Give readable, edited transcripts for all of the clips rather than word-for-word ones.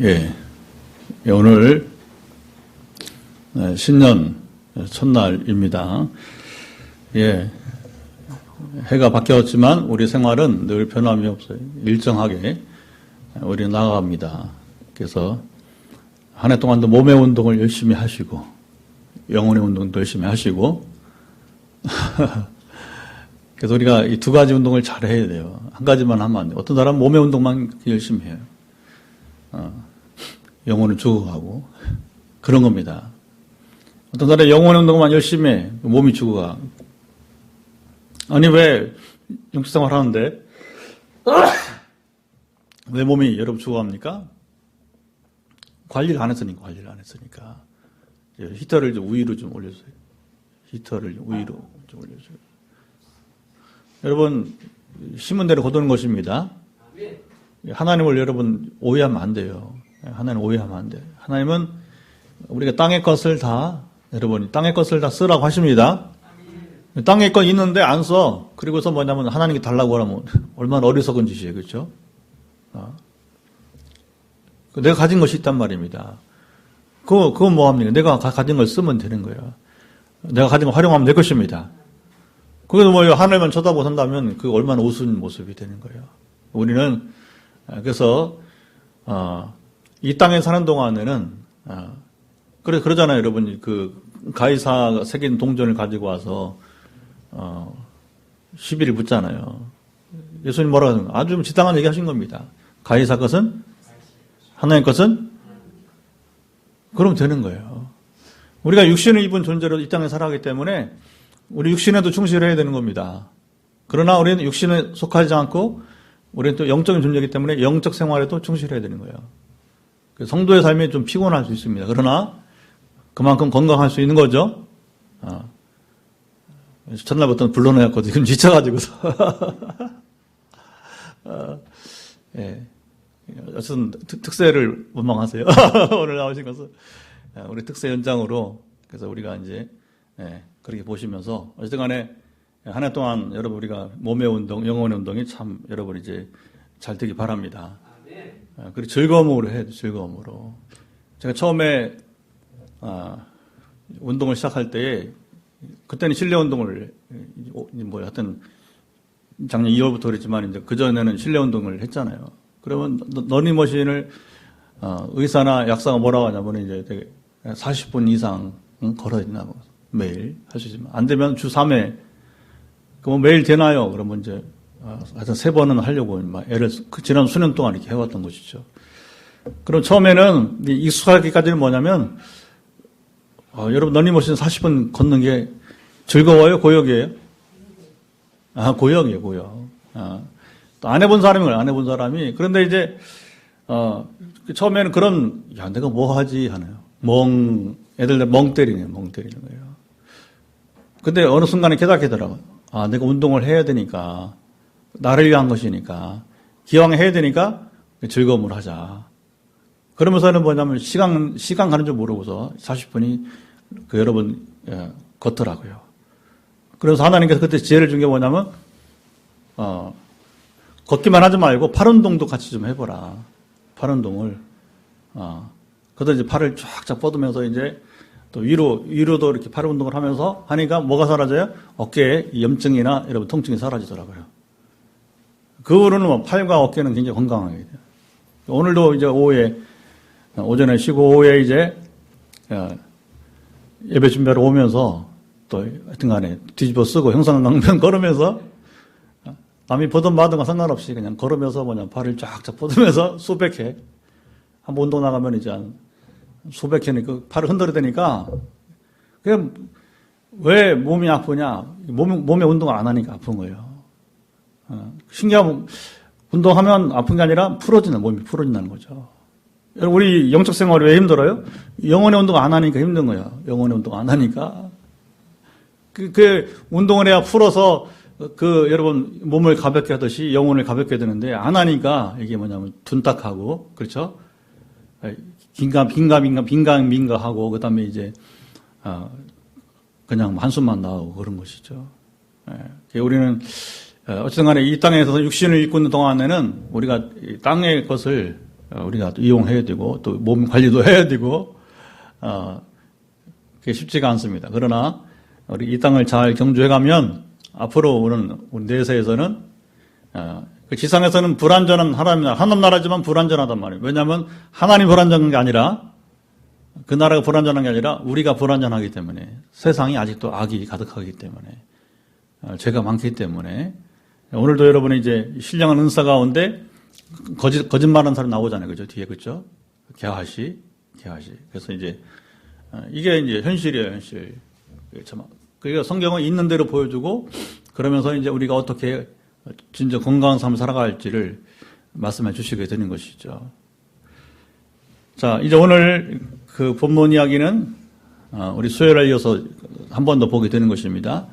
예, 오늘 신년 첫날입니다. 예, 해가 바뀌었지만 우리 생활은 늘 변함이 없어요. 일정하게 우리는 나아갑니다. 그래서 한 해 동안도 몸의 운동을 열심히 하시고 영혼의 운동도 열심히 하시고 그래서 우리가 이 두 가지 운동을 잘 해야 돼요. 한 가지만 하면 안 돼요. 어떤 사람은 몸의 운동만 열심히 해요. 영혼을 죽어가고 그런 겁니다. 어떤 사람은 영혼의 운동만 열심히 해. 몸이 죽어가. 아니 왜 영적생활 하는데 왜 몸이 여러분 죽어갑니까? 관리를 안 했으니까. 히터를 좀 위로 좀 올려주세요. 히터를 위로 좀 올려주세요. 여러분 심은 대로 거두는 것입니다. 하나님을 여러분 오해하면 안 돼요. 하나님 오해하면 안 돼요. 하나님은 우리가 땅의 것을 다 여러분 땅의 것을 다 쓰라고 하십니다. 땅의 것 있는데 안 써. 그리고서 뭐냐면 하나님께 달라고 하면 얼마나 어리석은 짓이에요. 그렇죠? 내가 가진 것이 있단 말입니다. 그건 뭐합니까? 내가 가진 걸 쓰면 되는 거예요. 내가 가진 걸 활용하면 내 것입니다. 그래서 뭐 하늘만 쳐다보고 산다면 그 얼마나 우스운 모습이 되는 거예요. 우리는 그래서 이 땅에 사는 동안에는 그러잖아요, 여러분. 그 가이사가 새긴 동전을 가지고 와서 시비를 붙잖아요. 예수님 뭐라고 하는 거예요? 아주 지당한 얘기 하신 겁니다. 가이사 것은 하나님 것은 그럼 되는 거예요. 우리가 육신을 입은 존재로 이 땅에 살아가기 때문에 우리 육신에도 충실해야 되는 겁니다. 그러나 우리는 육신에 속하지 않고 우리는 또 영적인 존재이기 때문에 영적 생활에도 충실해야 되는 거예요. 성도의 삶이 좀 피곤할 수 있습니다. 그러나 그만큼 건강할 수 있는 거죠. 첫날부터 불러내갖고 지금 지쳐가지고서. 예. 어쨌든 특세를 원망하세요. 오늘 나오신 것은 우리 특세 연장으로 그래서 우리가 이제 그렇게 보시면서 어쨌든 간에 한 해 동안 여러분 우리가 몸의 운동, 영혼의 운동이 참 여러분 이제 잘 되기 바랍니다. 그리고 즐거움으로 해야 돼, 즐거움으로. 제가 처음에 운동을 시작할 때에 그때는 실내 운동을 하여튼 작년 2월부터 그랬지만 이제 그 전에는 실내 운동을 했잖아요. 그러면 러닝머신을 의사나 약사가 뭐라고 하냐면 이제 되게 40분 이상 걸어야 된다고 매일 할 수 있지만 안 되면 주 3회 그럼 매일 되나요? 그러면 이제 하여튼 3번은 하려고 막 애를 지난 수년 동안 이렇게 해왔던 것이죠. 그럼 처음에는 익숙하기까지는 뭐냐면 여러분 러닝머신 40분 걷는 게 즐거워요? 고역이에요? 고역이에요, 고역. 또 안 해본 사람이 그런데 이제 처음에는 그런 내가 뭐 하지 하나요? 애들 멍 때리는 거예요. 근데 어느 순간에 깨닫겠더라고요. 내가 운동을 해야 되니까 나를 위한 것이니까 기왕 해야 되니까 즐거움을 하자. 그러면서는 뭐냐면 시간 가는 줄 모르고서 40분이 여러분 걷더라고요. 그래서 하나님께서 그때 지혜를 준 게 뭐냐면 걷기만 하지 말고 팔 운동도 같이 좀 해보라. 팔 운동을. 그래서 이제 팔을 쫙쫙 뻗으면서 이제 또 위로도 이렇게 팔 운동을 하면서 하니까 뭐가 사라져요? 어깨에 염증이나 여러분 통증이 사라지더라고요. 그 후로는 뭐 팔과 어깨는 굉장히 건강하게 돼요. 오늘도 이제 오전에 쉬고 오후에 이제 예배 준비하러 오면서 또 하여튼 간에 뒤집어 쓰고 형상강변 걸으면서 남이 보든 마든 상관없이 그냥 걸으면서 팔을 쫙쫙 뻗으면서 수백 회. 한번 운동 나가면 이제 한 수백 회는 그 팔을 흔들어대니까 그냥 왜 몸이 아프냐? 몸에 운동을 안 하니까 아픈 거예요. 신기하면 운동하면 아픈 게 아니라 몸이 풀어진다는 거죠. 우리 영적 생활이 왜 힘들어요? 영혼의 운동 안 하니까 힘든 거예요. 영혼의 운동 안 하니까. 그 운동을 해야 풀어서 여러분 몸을 가볍게 하듯이 영혼을 가볍게 되는데 안 하니까 이게 뭐냐면 둔탁하고 그렇죠? 빈감하고 그다음에 이제 그냥 한숨만 나오고 그런 것이죠. 우리는 어쨌든 간에 이 땅에서 육신을 입고 있는 동안에는 우리가 땅의 것을 우리가 또 이용해야 되고 또 몸 관리도 해야 되고 그게 쉽지가 않습니다. 그러나 우리 이 땅을 잘 경주해가면 앞으로 우리 내세에서는 그 지상에서는 불완전한 하나님 나라지만 불완전하단 말이에요. 왜냐하면 하나님 불완전한 게 아니라 그 나라가 불완전한 게 아니라 우리가 불완전하기 때문에 세상이 아직도 악이 가득하기 때문에 죄가 많기 때문에 오늘도 여러분이 이제 신령한 은사 가운데 거짓말하는 사람 나오잖아요. 그죠? 뒤에 그죠? 개화시. 그래서 이제 이게 이제 현실이에요, 현실. 그러니까 성경은 있는 대로 보여주고 그러면서 이제 우리가 어떻게 진짜 건강한 삶을 살아갈지를 말씀해 주시게 되는 것이죠. 자, 이제 오늘 그 본문 이야기는 우리 수요일에 이어서 한 번 더 보게 되는 것입니다.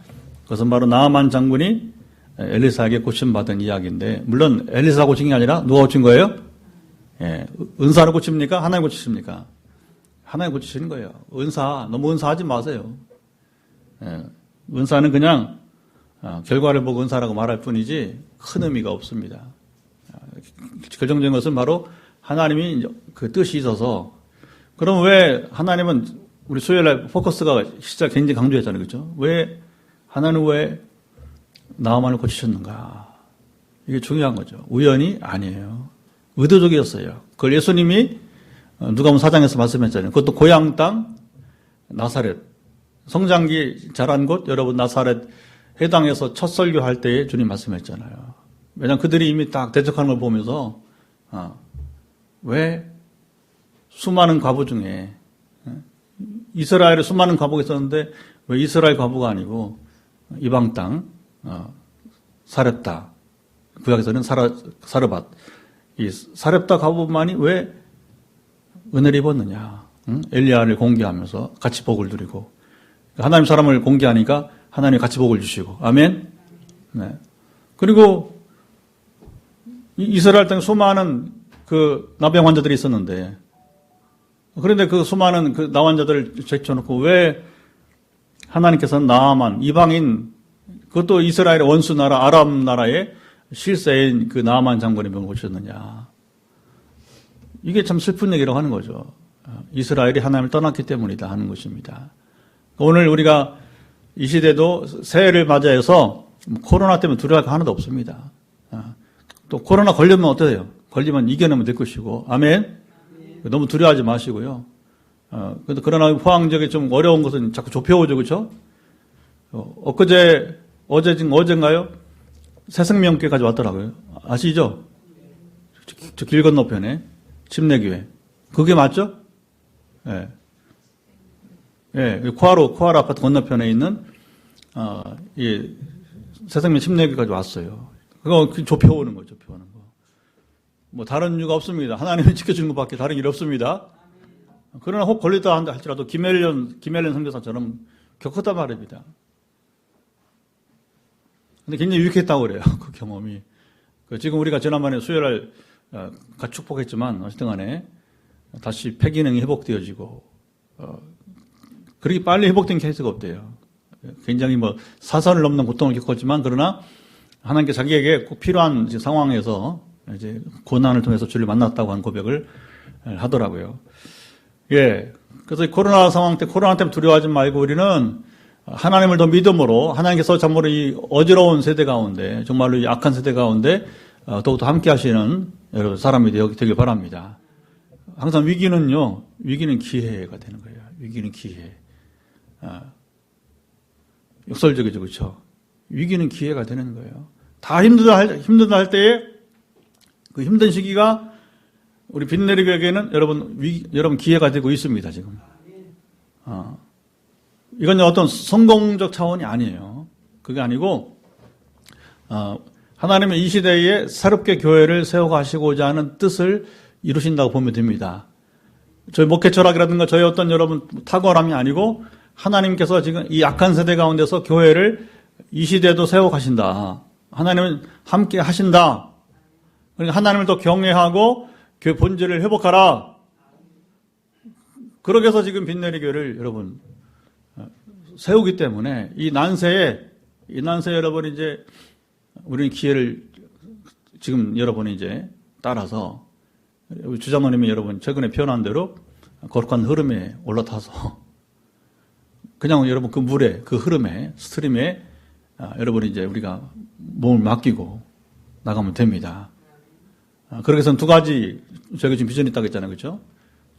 그것은 바로 나아만 장군이 엘리사에게 고침받은 이야기인데, 물론 엘리사가 고친 게 아니라 누가 고친 거예요? 예, 은사를 고칩니까? 하나님 고치십니까? 하나님 고치시는 거예요. 너무 은사하지 마세요. 예, 은사는 그냥 결과를 보고 은사라고 말할 뿐이지 큰 의미가 없습니다. 결정적인 것은 바로 하나님이 그 뜻이 있어서. 그럼 왜 하나님은 우리 수요일날 포커스가 진짜 굉장히 강조했잖아요. 그렇죠? 하나는 왜 나아만을 고치셨는가? 이게 중요한 거죠. 우연이 아니에요. 의도적이었어요. 그걸 예수님이 누가복음 4장에서 말씀했잖아요. 그것도 고향 땅 나사렛, 성장기 자란 곳 여러분 나사렛 해당에서 첫 설교할 때에 주님 말씀했잖아요. 왜냐하면 그들이 이미 딱 대적하는 걸 보면서 왜 수많은 과부 중에 이스라엘에 수많은 과부가 있었는데 왜 이스라엘 과부가 아니고 이방 땅 사렙다, 구약에서는 사르밧, 이 사렙다 과부만이 왜 은혜를 입었느냐? 엘리야를 공개하면서 같이 복을 누리고 하나님 사람을 공개하니까 하나님이 같이 복을 주시고 아멘. 네. 그리고 이스라엘 땅에 수많은 그 나병 환자들이 있었는데 그런데 그 수많은 그 나환자들을 제쳐놓고 왜 하나님께서는 나아만 이방인 그것도 이스라엘의 원수 나라 아람 나라의 실세인 그 나아만 장군의 병을 고쳤느냐. 이게 참 슬픈 얘기라고 하는 거죠. 이스라엘이 하나님을 떠났기 때문이다 하는 것입니다. 오늘 우리가 이 시대도 새해를 맞이해서 코로나 때문에 두려워할 거 하나도 없습니다. 또 코로나 걸리면 어떠세요? 걸리면 이겨내면 될 것이고 아멘. 너무 두려워하지 마시고요. 그러나 포항적이 좀 어려운 것은 자꾸 좁혀오죠, 그렇죠? 어젠가요? 새생명교회까지 왔더라고요. 아시죠? 저 길 건너편에 침례교회. 그게 맞죠? 예. 예, 코하루 아파트 건너편에 있는 이 새생명 침례교회까지 왔어요. 그거 좁혀오는 거죠, 좁혀오는 거. 뭐 다른 이유가 없습니다. 하나님이 지켜주는 것밖에 다른 일 없습니다. 그러나 혹 걸리다 한다 할지라도 김혜련 선교사처럼 겪었단 말입니다. 근데 굉장히 유익했다고 그래요. 그 경험이. 지금 우리가 지난번에 수요일 같이 축복했지만 어쨌든 간에 다시 폐기능이 회복되어지고 그렇게 빨리 회복된 케이스가 없대요. 굉장히 뭐 사선을 넘는 고통을 겪었지만 그러나 하나님께 자기에게 꼭 필요한 상황에서 이제 고난을 통해서 주를 만났다고 한 고백을 하더라고요. 예. 그래서 코로나 상황 때 코로나 때문에 두려워하지 말고 우리는 하나님을 더 믿음으로 하나님께서 참으로 이 어지러운 세대 가운데 정말로 이 악한 세대 가운데 더욱더 함께 하시는 여러분 사람이 되길 바랍니다. 항상 위기는 기회가 되는 거예요. 위기는 기회. 역설적이죠, 그렇죠? 위기는 기회가 되는 거예요. 다 힘들다 할 때에 그 힘든 시기가 우리 빈내리교회에게는 여러분 기회가 되고 있습니다, 지금. 이건 어떤 성공적 차원이 아니에요. 그게 아니고, 하나님은 이 시대에 새롭게 교회를 세워가시고자 하는 뜻을 이루신다고 보면 됩니다. 저희 목회 철학이라든가 저희 어떤 여러분 탁월함이 아니고, 하나님께서 지금 이 약한 세대 가운데서 교회를 이 시대에도 세워가신다. 하나님은 함께 하신다. 그러니까 하나님을 더 경외하고 교회 본질을 회복하라. 그러기 위해서 지금 빈내리교회를 여러분 세우기 때문에 이 난세에 여러분 이제 우리는 기회를 지금 여러분이 이제 따라서 우리 주장로님이 여러분 최근에 표현한 대로 거룩한 흐름에 올라타서 그냥 여러분 그 물에, 그 흐름에, 스트림에 여러분이 이제 우리가 몸을 맡기고 나가면 됩니다. 그렇게 해서 두 가지, 저희가 지금 비전이 있다고 했잖아요. 그렇죠?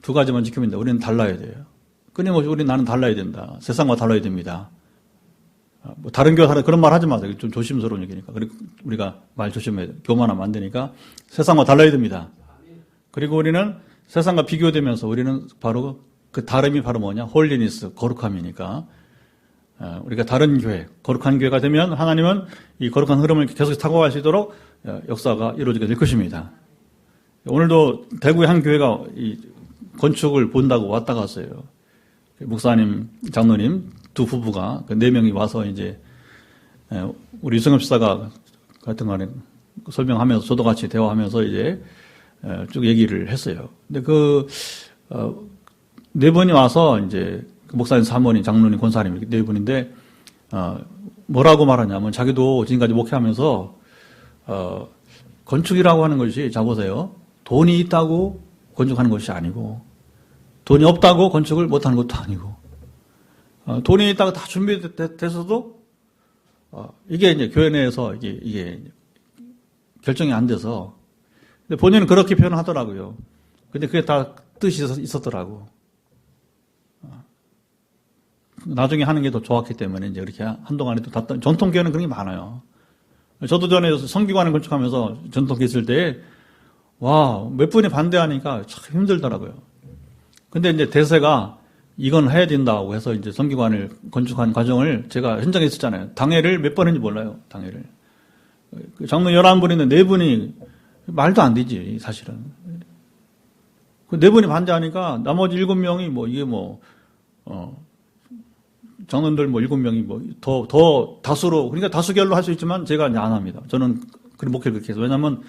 두 가지만 지키면 됩니다. 우리는 달라야 돼요. 끊임없이 나는 달라야 된다. 세상과 달라야 됩니다. 뭐 다른 교회 그런 말 하지 마세요. 좀 조심스러운 얘기니까. 그리고 우리가 말 조심해야 돼요. 교만하면 안 되니까 세상과 달라야 됩니다. 그리고 우리는 세상과 비교되면서 우리는 바로 그 다름이 바로 뭐냐? 홀리니스, 거룩함이니까. 우리가 다른 교회, 거룩한 교회가 되면 하나님은 이 거룩한 흐름을 계속 타고 갈 수 있도록 역사가 이루어지게 될 것입니다. 오늘도 대구의 한 교회가 이 건축을 본다고 왔다 갔어요. 목사님, 장로님 두 부부가 그 4명이 와서 이제 우리 유승엽 지사가 같은 간에 설명하면서 저도 같이 대화하면서 이제 쭉 얘기를 했어요. 근데 네 분이 와서 이제 목사님, 사모님, 장로님, 권사님 이렇게 네 분인데 뭐라고 말하냐면 자기도 지금까지 목회하면서 건축이라고 하는 것이 자 보세요. 돈이 있다고 건축하는 것이 아니고 돈이 없다고 건축을 못하는 것도 아니고 돈이 있다고 다 준비됐어도 이게 이제 교회 내에서 이게 결정이 안 돼서 근데 본인은 그렇게 표현하더라고요. 근데 그게 다 뜻이 있었더라고. 나중에 하는 게 더 좋았기 때문에 이제 이렇게 한동안에 또 전통교회는 그런 게 많아요. 저도 전에 성기관을 건축하면서 전통교회 있을 때 와, 몇 분이 반대하니까 참 힘들더라고요. 근데 이제 대세가 이건 해야 된다고 해서 이제 성기관을 건축한 과정을 제가 현장에 있었잖아요. 당회를 몇 번 했는지 몰라요, 당회를. 장로 11분인데 4분이 말도 안 되지, 사실은. 그 4분이 반대하니까 나머지 7명이 장로들 7명이 더 다수로, 그러니까 다수결로 할 수 있지만 제가 이제 안 합니다. 저는 그런 목회를 그렇게 해서. 왜냐면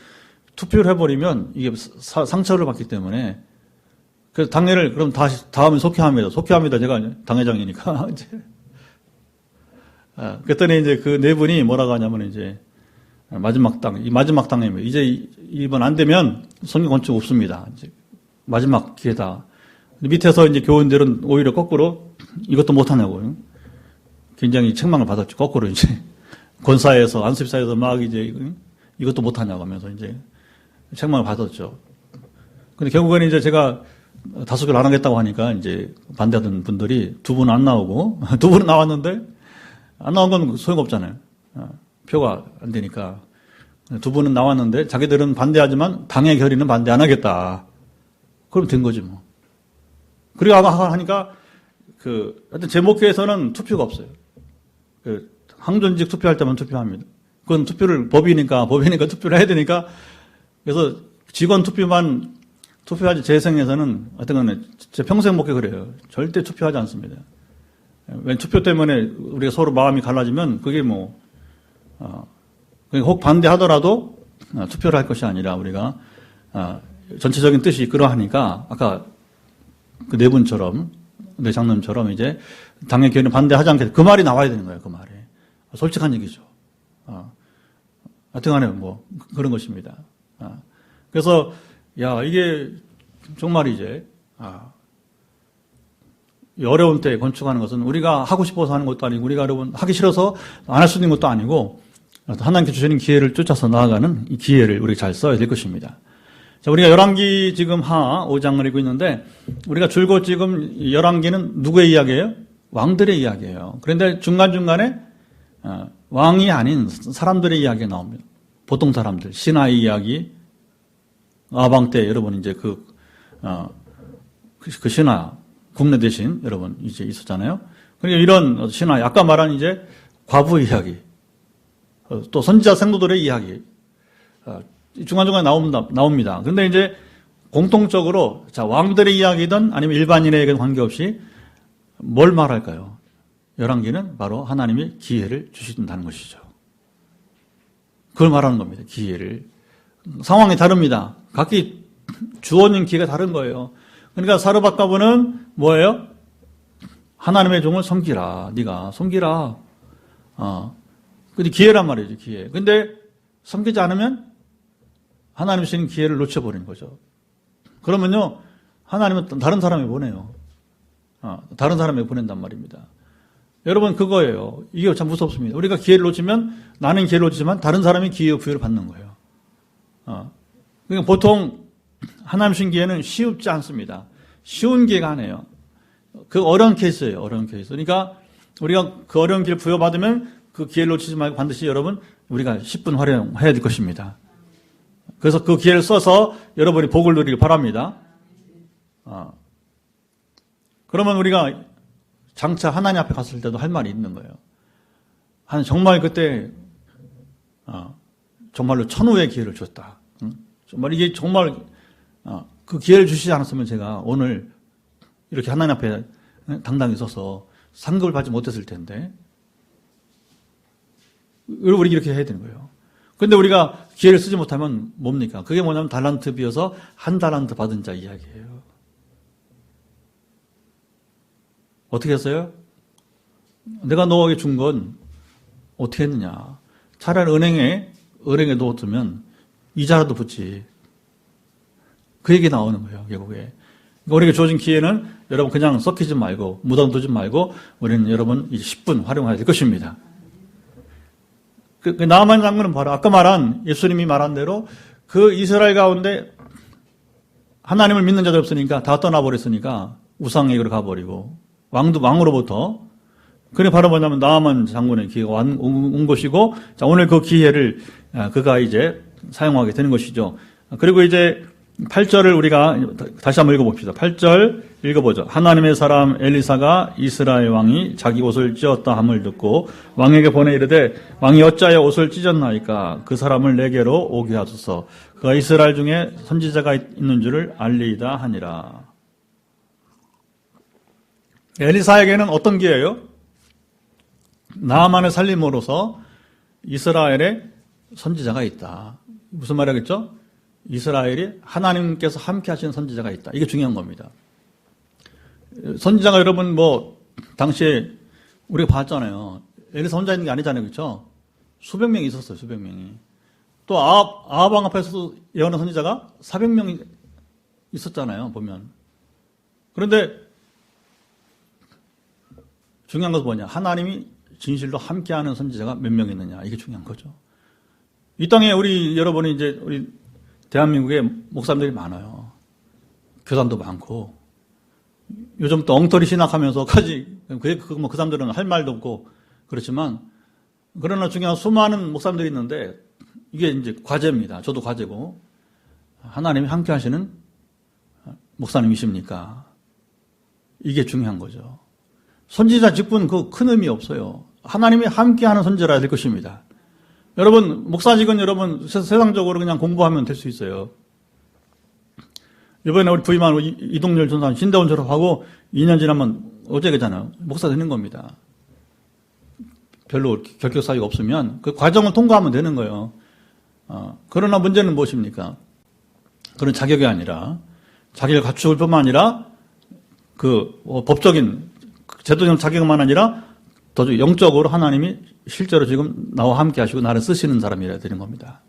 투표를 해버리면 이게 상처를 받기 때문에 그래서 당회를 그럼 다음에 속회합니다. 제가 당회장이니까. 이제. 그랬더니 이제 그 4분이 뭐라고 하냐면 이제 마지막 당회입니다. 이제 이번 안 되면 성경 건축 없습니다. 이제 마지막 기회다. 밑에서 이제 교원들은 오히려 거꾸로 이것도 못하냐고 굉장히 책망을 받았죠. 거꾸로 이제 권사에서 안수집사에서 막 이제 이것도 못하냐고 하면서 이제 책망을 받았죠. 근데 결국에는 이제 제가 다수결 안 하겠다고 하니까 이제 반대하던 분들이 2분 안 나오고 2분은 나왔는데 안 나온 건 소용없잖아요. 표가 안 되니까 2분은 나왔는데 자기들은 반대하지만 당의 결의는 반대 안 하겠다. 그럼 된 거지 뭐. 그리고 하니까 하여튼 제 목회에서는 투표가 없어요. 항존직 투표할 때만 투표합니다. 그건 법이니까 투표를 해야 되니까 그래서 직원 투표만 투표하지 제 생에서는 어떤 거는 제 평생 목회 그래요. 절대 투표하지 않습니다. 왜 투표 때문에 우리가 서로 마음이 갈라지면 그게 혹 반대하더라도 투표를 할 것이 아니라 우리가 전체적인 뜻이 그러하니까 아까 그 4분처럼 내 장로님처럼 이제 당의 교회는 반대하지 않겠다. 그 말이 나와야 되는 거예요. 그 말이 솔직한 얘기죠. 하여튼간에 그런 것입니다. 그래서 이게 정말 이제 이 어려운 때 건축하는 것은 우리가 하고 싶어서 하는 것도 아니고 우리가 여러분 하기 싫어서 안 할 수 있는 것도 아니고 하나님께 주시는 기회를 쫓아서 나아가는 이 기회를 우리가 잘 써야 될 것입니다. 자, 우리가 열왕기 지금 하 5장을 읽고 있는데 우리가 줄곧 지금 열왕기는 누구의 이야기예요? 왕들의 이야기예요. 그런데 중간중간에 왕이 아닌 사람들의 이야기가 나옵니다. 보통 사람들, 신하의 이야기, 아방 때 여러분 이제 그 신하, 국내 대신 여러분 이제 있었잖아요. 그러니까 이런 신하, 아까 말한 이제 과부의 이야기, 또 선지자 생도들의 이야기, 중간중간에 나옵니다. 그런데 이제 공통적으로 왕들의 이야기든 아니면 일반인에게 관계없이 뭘 말할까요? 열왕기는 바로 하나님이 기회를 주신다는 것이죠. 그걸 말하는 겁니다. 기회를. 상황이 다릅니다. 각기 주어진 기회가 다른 거예요. 그러니까 사르밧가브는 뭐예요? 하나님의 종을 섬기라. 네가 섬기라. 근데 기회란 말이죠. 기회. 근데 섬기지 않으면 하나님 주시는 기회를 놓쳐버리는 거죠. 그러면요, 하나님은 다른 사람에 보내요. 다른 사람에 보낸단 말입니다. 여러분, 그거예요. 이게 참 무섭습니다. 우리가 기회를 놓치면, 나는 기회를 놓치지만 다른 사람이 기회와 부여를 받는 거예요. 그러니까 보통 하나님 주신 기회는 쉽지 않습니다. 쉬운 기회가 아니에요. 그 어려운 케이스예요. 어려운 케이스. 그러니까 우리가 그 어려운 기회를 부여받으면 그 기회를 놓치지 말고 반드시 여러분, 우리가 10분 활용해야 될 것입니다. 그래서 그 기회를 써서 여러분이 복을 누리길 바랍니다. 그러면 우리가 장차 하나님 앞에 갔을 때도 할 말이 있는 거예요. 정말 그때 정말로 천후의 기회를 줬다. 정말 이게 정말 그 기회를 주시지 않았으면 제가 오늘 이렇게 하나님 앞에 당당히 서서 상급을 받지 못했을 텐데. 우리 이렇게 해야 되는 거예요. 그런데 우리가 기회를 쓰지 못하면 뭡니까? 그게 뭐냐면 달란트 비어서 한 달란트 받은 자 이야기예요. 어떻게 했어요? 내가 너에게 준 건 어떻게 했느냐? 차라리 은행에 넣어두면 이자라도 붙지. 그 얘기 나오는 거예요, 결국에. 그러니까 우리에게 주어진 기회는 여러분 그냥 썩히지 말고, 묻어두지 말고, 우리는 여러분 이제 10분 활용해야 될 것입니다. 나만 장군은 바로 아까 말한 예수님이 말한 대로 그 이스라엘 가운데 하나님을 믿는 자들 없으니까 다 떠나버렸으니까 우상에게로 가버리고 왕으로부터 그게 바로 뭐냐면 나만 장군의 기회가 온 것이고 자 오늘 그 기회를 그가 이제 사용하게 되는 것이죠. 그리고 이제 8절을 우리가 다시 한번 읽어봅시다. 8절 읽어보죠. 하나님의 사람 엘리사가 이스라엘 왕이 자기 옷을 찢었다 함을 듣고 왕에게 보내 이르되 왕이 어찌하여 옷을 찢었나이까 그 사람을 내게로 오게 하소서 그가 이스라엘 중에 선지자가 있는 줄을 알리이다 하니라. 엘리사에게는 어떤 기회예요? 나아만을 살림으로써 이스라엘에 선지자가 있다. 무슨 말이겠죠? 이스라엘이 하나님께서 함께 하시는 선지자가 있다. 이게 중요한 겁니다. 선지자가 여러분 당시에 우리가 봤잖아요. 엘리사 혼자 있는 게 아니잖아요. 그렇죠? 수백 명이 있었어요. 수백 명이. 또 아합 왕 앞에서도 예언한 선지자가 400명이 있었잖아요. 보면. 그런데 중요한 것은 뭐냐? 하나님이 진실로 함께하는 선지자가 몇 명 있느냐? 이게 중요한 거죠. 이 땅에 여러분이 이제 우리 대한민국에 목사님들이 많아요. 교단도 많고 요즘 또 엉터리 신학하면서까지 그 사람들은 할 말도 없고 그렇지만 그러나 중요한 수많은 목사님들이 있는데 이게 이제 과제입니다. 저도 과제고 하나님이 함께 하시는 목사님이십니까? 이게 중요한 거죠. 선지자 직분 그 큰 의미 없어요. 하나님이 함께하는 선지자라 될 것입니다. 여러분 목사직은 여러분 세상적으로 그냥 공부하면 될 수 있어요. 이번에 우리 부임한 이동열 전사님 신대원 졸업하고 2년 지나면 어제 그잖아요. 목사 되는 겁니다. 별로 결격 사유가 없으면 그 과정을 통과하면 되는 거예요. 그러나 문제는 무엇입니까? 그런 자격이 아니라 자격을 갖출 뿐만 아니라 법적인 제도적 자격만 아니라 더 영적으로 하나님이 실제로 지금 나와 함께 하시고 나를 쓰시는 사람이라 되는 겁니다.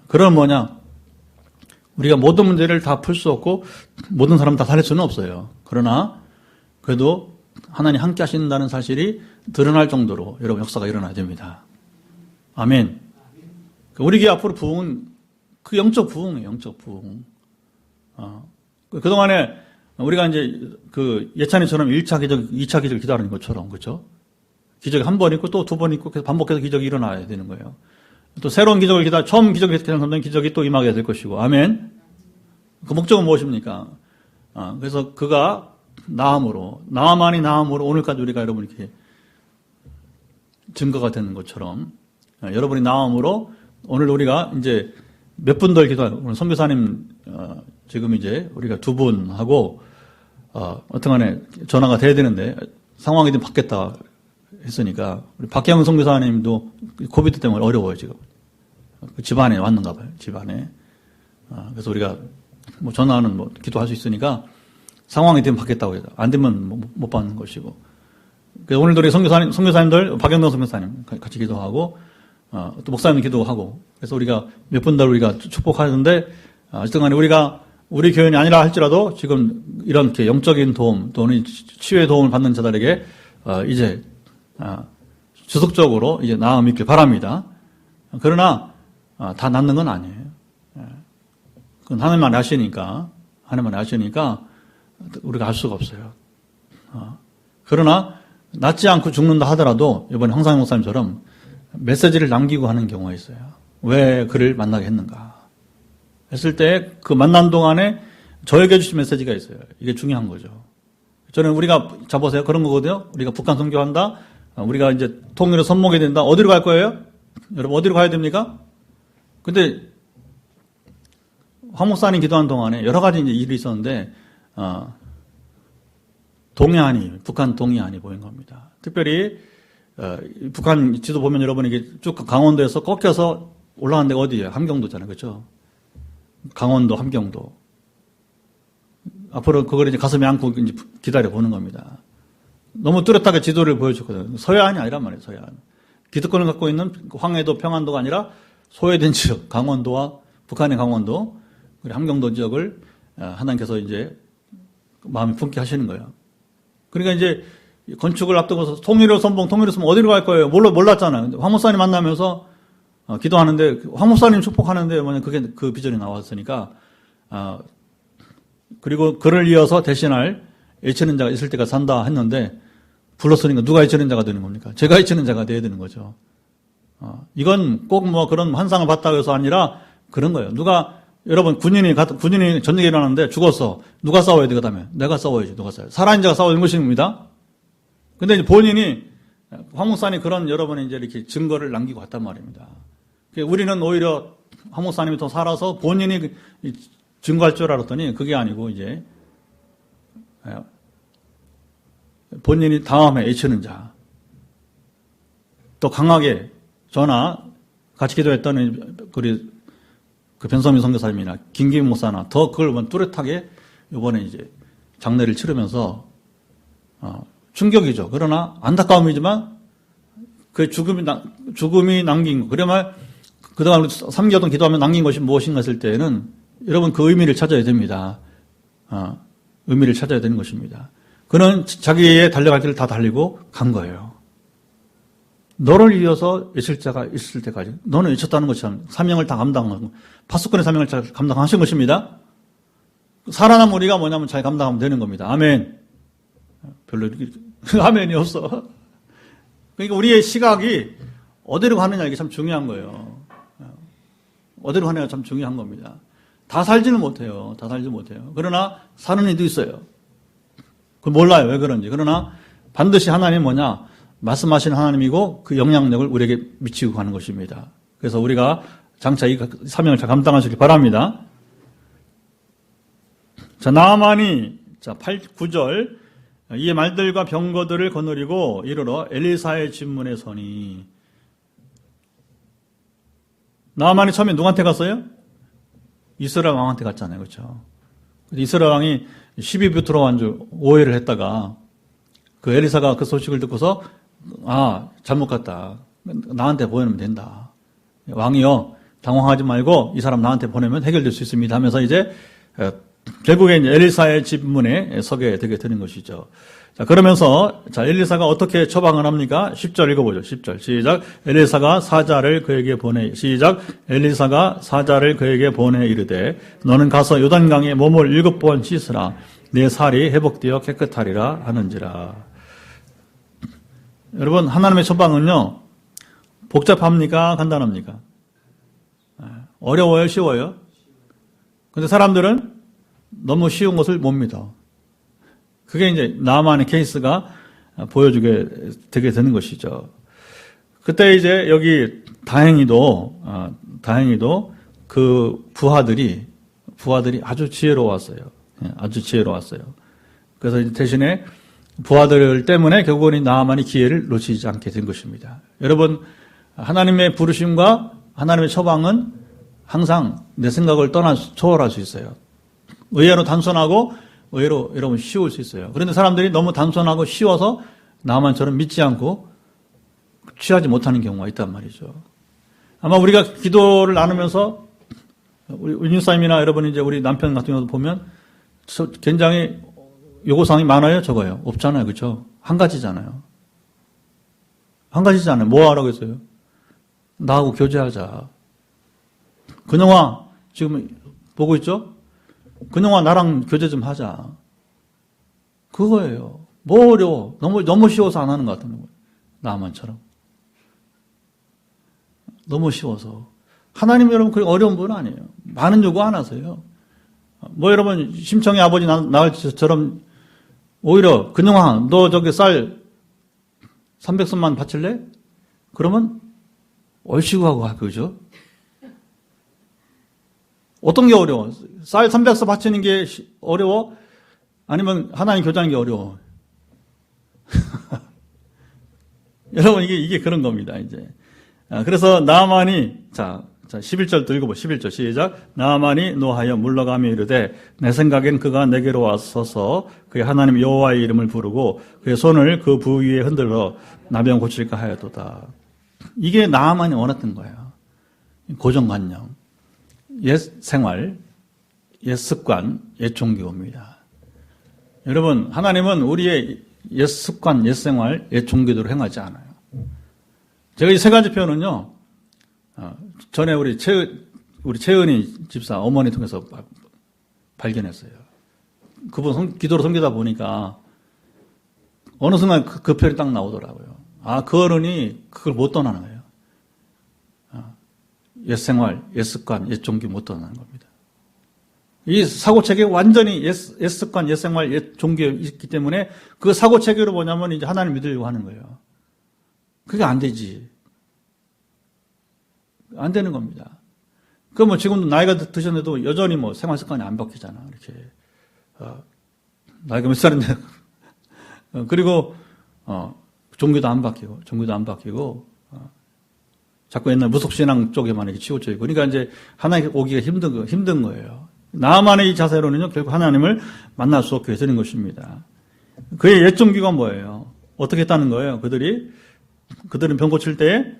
그럼 뭐냐? 우리가 모든 문제를 다 풀 수 없고 모든 사람 다 살릴 수는 없어요. 그러나 그래도 하나님 함께 하신다는 사실이 드러날 정도로 여러분 역사가 일어나야 됩니다. 아멘. 우리 앞으로 부흥은 그 영적 부흥이에요. 영적 부흥. 그동안에 우리가 이제 예찬이처럼 1차 기적, 2차 기적 기다리는 것처럼 그렇죠? 기적이 한 번 있고 또 두 번 있고 계속 반복해서 기적이 일어나야 되는 거예요. 또 새로운 기적을 처음 기적을 기다리는 기적이 또 임하게 될 것이고 아멘. 그 목적은 무엇입니까? 그래서 그가 나아만이 나음으로 오늘까지 우리가 여러분 이렇게 증거가 되는 것처럼 여러분이 나음으로 오늘 우리가 이제 몇 분 더 기도하고 오늘 선교사님 지금 이제 우리가 두 분하고 어떡하네 전화가 돼야 되는데 상황이 좀 바뀌었다 했으니까 우리 박경은 선교사님도 코비드 때문에 어려워요 지금. 집안에 왔는가 봐요. 집안에. 그래서 우리가 전화는 기도할 수 있으니까 상황이 되면 받겠다고 해서 안 되면 못 받는 것이고. 그래서 오늘도 우리 선교사님들 박영동 선교사님 같이 기도하고 또 목사님 기도하고 그래서 우리가 몇 분 더 우리가 축복하는데 어쨌든 간에 우리가 우리 교인이 아니라 할지라도 지금 이렇게 영적인 도움 또는 치유의 도움을 받는 자들에게 이제 지속적으로 이제 나음이 있길 바랍니다. 그러나 다 낫는 건 아니에요. 그건 하나님만 아시니까 우리가 알 수가 없어요. 그러나 낫지 않고 죽는다 하더라도 이번에 황상현 목사님처럼 메시지를 남기고 하는 경우가 있어요. 왜 그를 만나게 했는가 했을 때 그 만난 동안에 저에게 주신 메시지가 있어요. 이게 중요한 거죠. 저는 우리가 잡으세요. 그런 거거든요. 우리가 북한 선교한다. 우리가 이제 통일을 선봉해야 된다. 어디로 갈 거예요? 여러분 어디로 가야 됩니까? 근데 황 목사님 기도한 동안에 여러 가지 이제 일이 있었는데 북한 동해안이 보인 겁니다. 특별히 북한 지도 보면 여러분 이게 쭉 강원도에서 꺾여서 올라간 데가 어디예요? 함경도잖아요, 그렇죠? 강원도, 함경도. 앞으로 그걸 이제 가슴에 안고 이제 기다려 보는 겁니다. 너무 뚜렷하게 지도를 보여줬거든요. 서해안이 아니란 말이에요, 서해안. 기득권을 갖고 있는 황해도, 평안도가 아니라 소외된 지역, 강원도와 북한의 강원도, 그리고 함경도 지역을 하나님께서 이제 마음이 품게 하시는 거예요. 그러니까 이제 건축을 앞두고서 통일을 선봉 어디로 갈 거예요? 몰랐잖아요. 황 목사님 만나면서 기도하는데 황 목사님 축복하는데 뭐냐 그게 그 비전이 나왔으니까 그리고 그를 이어서 대신할 H는 자가 있을 때가 산다 했는데 불렀으니까 누가 H는 자가 되는 겁니까? 제가 H는 자가 돼야 되는 거죠. 이건 꼭 뭐 그런 환상을 봤다고 해서 아니라 그런 거예요. 여러분 군인이 전쟁이 일어났는데 죽었어. 누가 싸워야 돼? 그다음에 내가 싸워야지. 누가 싸워야 돼? 살아있는 자가 싸우는 것입니다. 근데 이제 본인이 황 목사님 그런 여러분이 이제 이렇게 증거를 남기고 왔단 말입니다. 우리는 오히려 황 목사님이 더 살아서 본인이 증거할 줄 알았더니 그게 아니고 이제 본인이 다음에 H는 자. 또 강하게 저나 같이 기도했던 그 변성민 선교사님이나 김기민 목사나 더 그걸 뚜렷하게 이번에 이제 장례를 치르면서 충격이죠. 그러나 안타까움이지만 그 죽음이 남긴 거. 그러면 그동안 3개월 동안 기도하며 남긴 것이 무엇인가 했을 때에는 여러분 그 의미를 찾아야 됩니다. 의미를 찾아야 되는 것입니다. 그는 자기의 달려갈 길을 다 달리고 간 거예요. 너를 이어서 외칠 자가 있을 때까지 너는 외쳤다는 것처럼 사명을 다 감당하고 파수꾼의 사명을 잘 감당하신 것입니다. 살아남은 우리가 뭐냐면 잘 감당하면 되는 겁니다. 아멘. 별로 아멘이 없어. 그러니까 우리의 시각이 어디로 가느냐 이게 참 중요한 거예요. 어디로 가느냐가 참 중요한 겁니다. 다 살지는 못해요. 그러나 사는 이도 있어요. 그걸 몰라요. 왜 그런지. 그러나 반드시 하나님이 뭐냐? 말씀하시는 하나님이고 그 영향력을 우리에게 미치고 가는 것입니다. 그래서 우리가 장차 이 사명을 잘 감당하시길 바랍니다. 자, 나아만이 9절 이에 말들과 병거들을 거느리고 이르러 엘리사의 집문에 서니. 나아만이 처음에 누구한테 갔어요? 이스라엘 왕한테 갔잖아요. 그렇죠? 이스라엘 왕이 12부터로 완전 오해를 했다가 그 엘리사가 그 소식을 듣고서 잘못 갔다. 나한테 보내면 된다. 왕이요, 당황하지 말고 이 사람 나한테 보내면 해결될 수 있습니다 하면서 이제 결국에 이제 엘리사의 집문에 서게 되게 되는 것이죠. 자, 그러면서 엘리사가 어떻게 처방을 합니까? 10절 읽어보죠. 10절 시작. 엘리사가 사자를 그에게 보내 이르되 너는 가서 요단강에 몸을 7번 씻으라. 내 살이 회복되어 깨끗하리라 하는지라. 여러분, 하나님의 처방은요, 복잡합니까? 간단합니까? 어려워요? 쉬워요? 근데 사람들은 너무 쉬운 것을 못 믿어. 그게 이제 나만의 케이스가 보여주게 되게 되는 것이죠. 그때 이제 여기 다행히도 그 부하들이 아주 지혜로웠어요. 아주 지혜로웠어요. 그래서 이제 대신에 부하들 때문에 결국은 나아만이 기회를 놓치지 않게 된 것입니다. 여러분, 하나님의 부르심과 하나님의 처방은 항상 내 생각을 초월할 수 있어요. 의외로 단순하고 의외로 여러분 쉬울 수 있어요. 그런데 사람들이 너무 단순하고 쉬워서 나아만처럼 믿지 않고 취하지 못하는 경우가 있단 말이죠. 아마 우리가 기도를 나누면서 우리 윤사님이나 여러분 이제 우리 남편 같은 경우도 보면 굉장히 요구사항이 많아요, 적어요? 없잖아요, 그렇죠? 한 가지잖아요. 한 가지잖아요. 뭐 하라고 했어요? 나하고 교제하자. 근영아, 지금 보고 있죠? 근영아, 나랑 교제 좀 하자. 그거예요. 뭐 어려워? 너무 쉬워서 안 하는 것 같은 거예요. 나만처럼. 너무 쉬워서. 하나님 여러분, 그렇게 어려운 분 아니에요. 많은 요구 안 하세요. 뭐 여러분, 심청이 아버지 낳을 때처럼 오히려, 근영아, 너 저기 쌀 300선만 바칠래? 그러면 얼씨구 하고 할 거죠. 어떤 게 어려워? 쌀 300서 바치는 게 어려워? 아니면 하나님 교제하는 게 어려워? 여러분, 이게 그런 겁니다, 이제. 그래서 나만이, 자, 11절 또 읽어보, 11절 시작. 나만이 노하여 물러가며 이르되 내 생각엔 그가 내게로 와서서 그의 하나님 여호와의 이름을 부르고 그의 손을 그 부위에 흔들어 나병 고칠까 하였도다. 이게 나만이 원했던 거예요. 고정관념, 옛 생활, 옛 습관, 옛 종교입니다. 여러분, 하나님은 우리의 옛 습관, 옛 생활, 옛 종교대로 행하지 않아요. 제가 이 세 가지 표현은요, 전에 우리 최은희 집사 어머니 통해서 발견했어요. 그분 기도로 섬기다 보니까 어느 순간 그 표현이 딱 나오더라고요. 그 어른이 그걸 못 떠나는 거예요. 옛 생활, 옛 습관, 옛 종교 못 떠나는 겁니다. 이 사고체계 완전히 옛 습관, 옛 생활, 옛 종교에 있기 때문에 그 사고체계로 뭐냐면 이제 하나님 믿으려고 하는 거예요. 그게 안 되지. 안 되는 겁니다. 뭐 지금도 나이가 드셨는데도 여전히 뭐 생활 습관이 안 바뀌잖아. 이렇게. 나이가 몇 살인데. 그리고, 종교도 안 바뀌고, 자꾸 옛날 무속신앙 쪽에만 이렇게 치우쳐 있고. 그러니까 이제 하나님 오기가 힘든 거예요. 나만의 이 자세로는요, 결국 하나님을 만날 수 없게 되는 것입니다. 그의 옛 종교가 뭐예요? 어떻게 했다는 거예요? 그들은 병 고칠 때,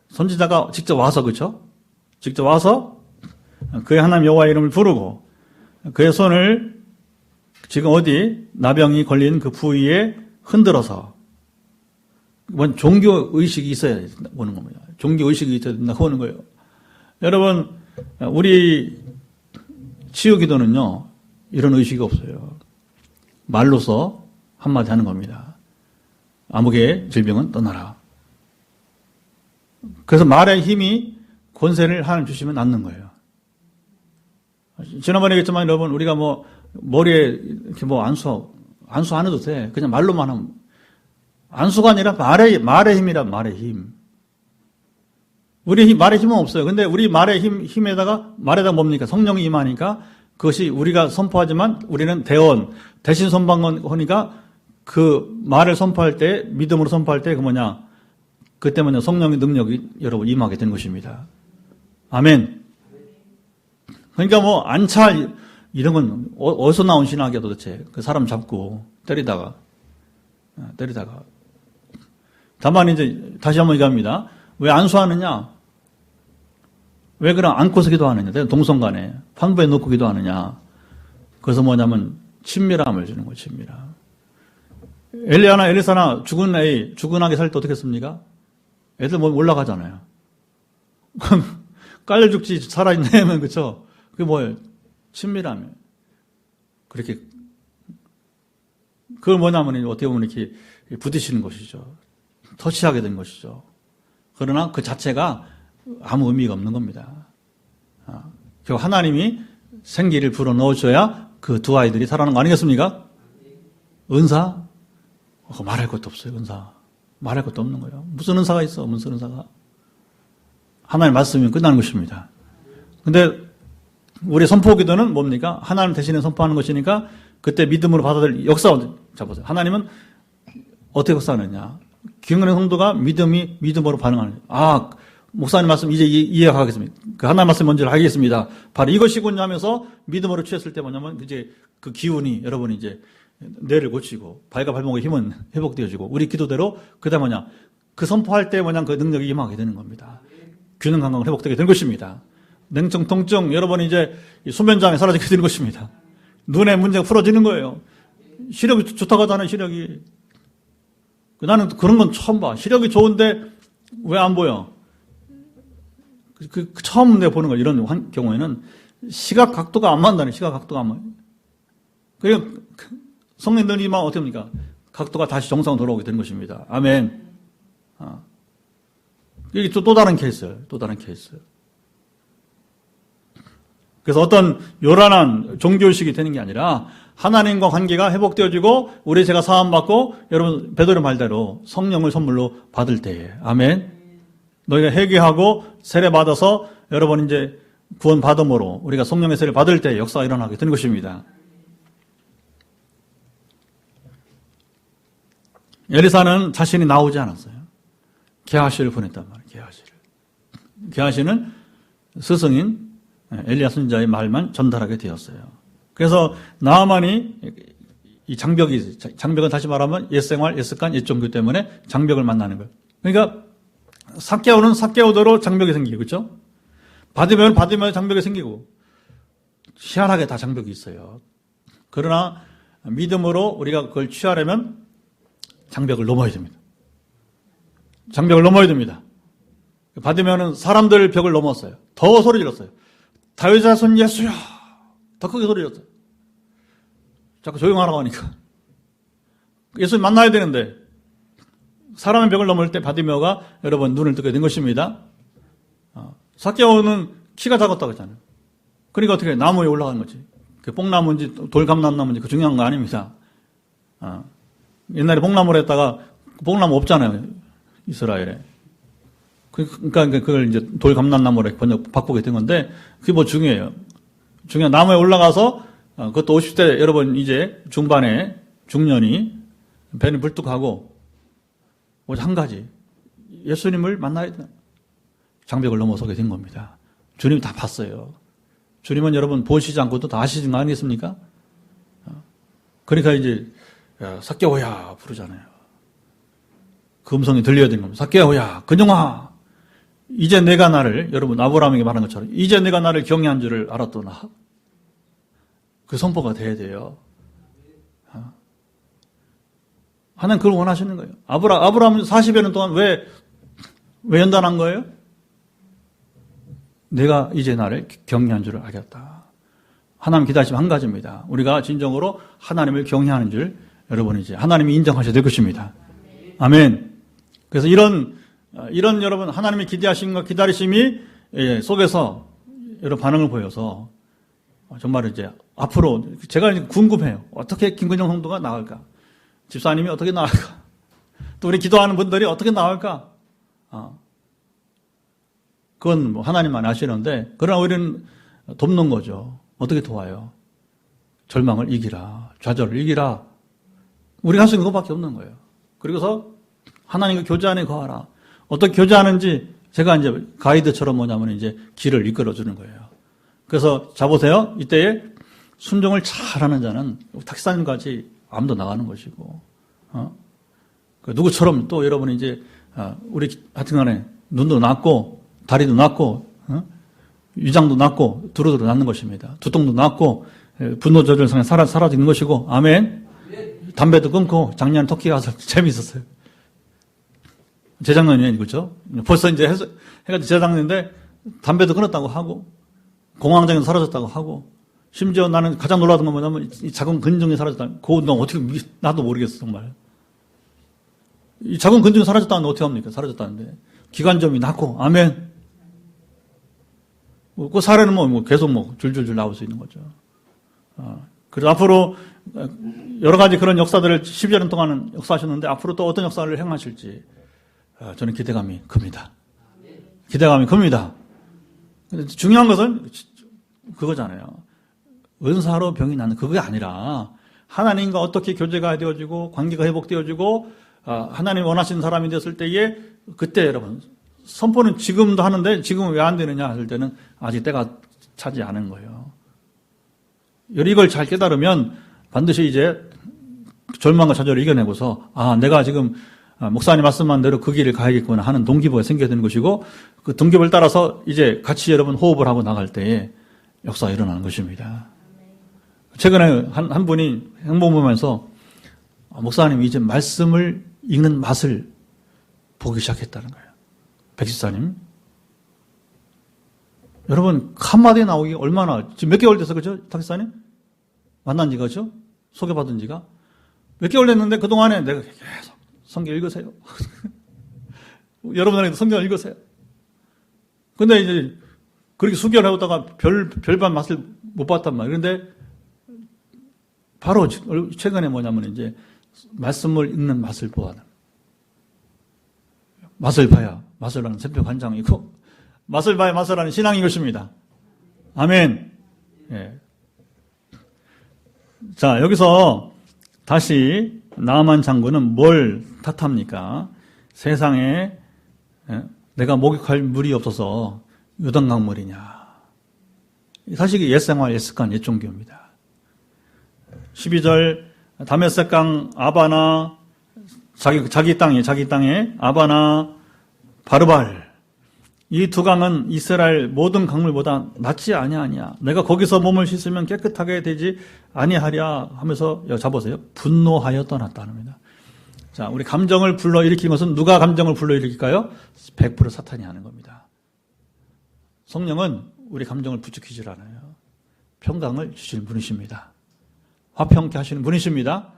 선지자가 직접 와서, 그쵸? 직접 와서 그의 하나님 여호와의 이름을 부르고 그의 손을 지금 어디 나병이 걸린 그 부위에 흔들어서 종교 의식이 있어야 오는 겁니다. 종교 의식이 있어야 된다고 오는 거예요. 여러분, 우리 치유 기도는요, 이런 의식이 없어요. 말로서 한마디 하는 겁니다. 아무개 질병은 떠나라. 그래서 말의 힘이 권세를 하나님 주시면 낫는 거예요. 지난번에 얘기했지만 여러분, 우리가 뭐 머리에 이렇게 뭐 안수 안 해도 돼. 그냥 말로만 하면. 안수가 아니라 말의 힘이라, 말의 힘. 우리 말의 힘은 없어요. 근데 우리 말의 힘에다가 뭡니까? 성령이 임하니까 그것이 우리가 선포하지만 우리는 대신 선포하니까 그 말을 선포할 때, 믿음으로 선포할 때 그때 뭐냐, 성령의 능력이 여러분 임하게 되는 것입니다. 아멘. 그러니까 뭐 안찰 이런 건 어디서 나온 신학이야 도대체? 그 사람 잡고 때리다가 다만 이제 다시 한번 얘기합니다. 왜 안수하느냐? 왜 그럼 안고서 기도하느냐? 동성간에 판부에 놓고 기도하느냐? 그래서 뭐냐면 친밀함을 주는 거예요. 친밀함. 엘리야나 엘리사나 죽은 아기 살 때 어떻게 했습니까? 애들 뭐 올라가잖아요. 그럼 깔려 죽지 살아있네 하면 그쵸? 그게 뭐예요? 친밀함이에요. 그렇게 그걸 뭐냐면 어떻게 보면 이렇게 부딪히는 것이죠. 터치하게 된 것이죠. 그러나 그 자체가 아무 의미가 없는 겁니다. 결국 하나님이 생기를 불어넣으셔야 그 두 아이들이 살아나는 거 아니겠습니까? 은사? 말할 것도 없어요. 은사. 말할 것도 없는 거예요. 무슨 은사가 있어? 무슨 은사가? 하나님 말씀이면 끝나는 것입니다. 근데 우리 선포 기도는 뭡니까? 하나님 대신에 선포하는 것이니까 그때 믿음으로 받아들일 역사 잡으세요. 하나님은 어떻게 역사하느냐? 기억하는 성도가 믿음으로 반응하는 거예요. 목사님 말씀 이제 이해하겠습니다. 그 하나님 말씀 먼저 하겠습니다. 바로 이것이군요 하면서 믿음으로 취했을 때 뭐냐면 이제 그 기운이 여러분이 이제 뇌를 고치고 발과 발목의 힘은 회복되어지고 우리 기도대로 그다음 그 선포할 때 그 능력이 임하게 되는 겁니다. 균형 감각을 회복되게 된 것입니다. 냉증, 통증, 여러분 이제 수면장애 사라지게 되는 것입니다. 눈의 문제가 풀어지는 거예요. 시력이 좋다고 하잖아요, 시력이. 나는 그런 건 처음 봐. 시력이 좋은데 왜 안 보여? 처음 내가 보는 거, 이런 경우에는 시각 각도가 안 맞다네, 시각 각도가 안 맞아. 그러니까 성령들이만 어떻게 합니까? 각도가 다시 정상으로 돌아오게 되는 것입니다. 아멘. 이게 또 다른 케이스예요. 또 다른 케이스. 그래서 어떤 요란한 종교의식이 되는 게 아니라 하나님과 관계가 회복되어지고 우리 죄가 사함받고 여러분 베드로 말대로 성령을 선물로 받을 때에 아멘. 너희가 회개하고 세례 받아서 여러분 이제 구원 받음으로 우리가 성령의 세례를 받을 때 역사가 일어나게 되는 것입니다. 엘리사는 자신이 나오지 않았어요. 게하시를 보냈단 말이에요. 게하시는 스승인 엘리야 선지자의 말만 전달하게 되었어요. 그래서 나아만이 이 장벽은 다시 말하면 옛생활, 옛습관, 옛종교 때문에 장벽을 만나는 거예요. 그러니까 삭개오는 삭개오대로 장벽이 생기고, 그렇죠? 받으면 장벽이 생기고 희한하게 다 장벽이 있어요. 그러나 믿음으로 우리가 그걸 취하려면 장벽을 넘어야 됩니다. 장벽을 넘어야 됩니다. 받으면은 사람들 벽을 넘었어요. 더 소리 질렀어요. 다윗의 자손 예수야. 더 크게 소리 질렀어요. 자꾸 조용하라고 하니까. 예수님 만나야 되는데 사람의 벽을 넘을 때 바디메오가 여러분 눈을 뜨게 된 것입니다. 삭개오는 키가 작았다고 했잖아요. 그러니까 어떻게 나무에 올라가는 거지. 그 뽕나무인지 돌감나무인지 그 중요한 거 아닙니다. 옛날에 뽕나무를 했다가 뽕나무 없잖아요. 이스라엘에. 그러니까 그걸 이제 돌감람나무로 바꾸게 된 건데 그게 뭐 중요해요. 중요한 나무에 올라가서 그것도 50대 여러분 이제 중반에 중년이 배는 불뚝하고 오직 한 가지 예수님을 만나야 돼. 장벽을 넘어서게 된 겁니다. 주님이 다 봤어요. 주님은 여러분 보시지 않고도 다 아시는 거 아니겠습니까? 그러니까 이제 삭개오야 부르잖아요. 그 음성이 들려야 되는 겁니다. 삭개오야 근영아 이제 내가 나를 여러분 아브라함에게 말한 것처럼 이제 내가 나를 경외한 줄을 알았도나 그 선포가 돼야 돼요. 하나님 그걸 원하시는 거예요. 아브라함은 40여 년 동안 왜 연단한 거예요? 내가 이제 나를 경외한 줄을 알겠다. 하나님 기다리시면 한 가지입니다. 우리가 진정으로 하나님을 경외하는 줄 여러분 이제 하나님이 인정하셔야 될 것입니다. 아멘. 그래서 이런 여러분 하나님의 기대하심과 기다리심이 속에서 여러 반응을 보여서 정말 이제 앞으로 제가 이제 궁금해요. 어떻게 김근영 성도가 나을까? 집사님이 어떻게 나을까? 또 우리 기도하는 분들이 어떻게 나을까? 그건 뭐 하나님만 아시는데 그러나 우리는 돕는 거죠. 어떻게 도와요? 절망을 이기라. 좌절을 이기라. 우리가 할 수 있는 것밖에 없는 거예요. 그리고서 하나님과 교제 안에 거하라. 어떻게 교제하는지 제가 이제 가이드처럼 뭐냐면 이제 길을 이끌어 주는 거예요. 그래서 자보세요. 이때에 순종을 잘하는 자는 탁사님같이 암도 나가는 것이고, 누구처럼 또 여러분이 이제 우리 하여튼간에 눈도 낮고 다리도 낮고 위장도 낮고 두루두루 낮는 것입니다. 두통도 낮고 분노 조절성이 사라지는 것이고, 아멘. 담배도 끊고 작년 터키 가서 재미있었어요. 재작년이에요, 그렇죠? 벌써 이제 해가 재작년인데 담배도 끊었다고 하고 공황장애도 사라졌다고 하고 심지어 나는 가장 놀랐던 건 뭐냐면 이 작은 근종이 사라졌다. 그거 너 어떻게 나도 모르겠어 정말. 이 작은 근종이 사라졌다는데 어떻게 합니까? 사라졌다는데 기관점이 낮고 아멘. 그 사례는 뭐 계속 뭐 줄줄줄 나올 수 있는 거죠. 그래서 앞으로 여러 가지 그런 역사들을 10여 년 동안은 역사하셨는데 앞으로 또 어떤 역사를 행하실지 저는 기대감이 큽니다. 기대감이 큽니다. 중요한 것은 그거잖아요. 은사로 병이 나는 그게 아니라 하나님과 어떻게 교제가 되어지고 관계가 회복되어지고 하나님 원하시는 사람이 됐을 때에 그때 여러분 선포는 지금도 하는데 지금은 왜 안 되느냐 할 때는 아직 때가 차지 않은 거예요. 이걸 잘 깨달으면 반드시 이제 절망과 좌절을 이겨내고서 내가 지금 목사님 말씀한 대로 그 길을 가야겠구나 하는 동기부가 생겨야 되는 것이고, 그 동기부를 따라서 이제 같이 여러분 호흡을 하고 나갈 때에 역사가 일어나는 것입니다. 최근에 한 분이 행복보면서 목사님 이제 말씀을 읽는 맛을 보기 시작했다는 거예요. 백집사님. 여러분, 한마디 나오기 얼마나, 지금 몇 개월 됐어, 그죠? 탁집사님? 만난 지가, 그죠? 소개받은 지가? 몇 개월 됐는데 그동안에 내가 계속 성경 읽으세요. 여러분들에게도 성경 읽으세요. 근데 이제 그렇게 수개월 해오다가 별반 맛을 못 봤단 말이에요. 그런데 바로 최근에 뭐냐면 이제 말씀을 읽는 맛을 보아는. 맛을 봐야 맛을 하는 새벽 환장이고, 맛을 봐야 맛을 하는 신앙인 것입니다. 아멘. 예. 자, 여기서 다시 나아만 장군은 뭘 탓합니까? 세상에 내가 목욕할 물이 없어서 요단강물이냐. 사실 이게 옛생활, 옛습관, 옛종교입니다. 12절 다메섹강 아바나 자기 땅에 아바나 바르발 이 두 강은 이스라엘 모든 강물보다 낫지 아니하냐. 내가 거기서 몸을 씻으면 깨끗하게 되지 아니하랴 하면서 잡으세요. 분노하여 떠났다는 겁니다. 자, 우리 감정을 불러일으킨 것은 누가 감정을 불러일으킬까요? 100% 사탄이 하는 겁니다. 성령은 우리 감정을 부추기질 않아요. 평강을 주시는 분이십니다. 화평케 하시는 분이십니다.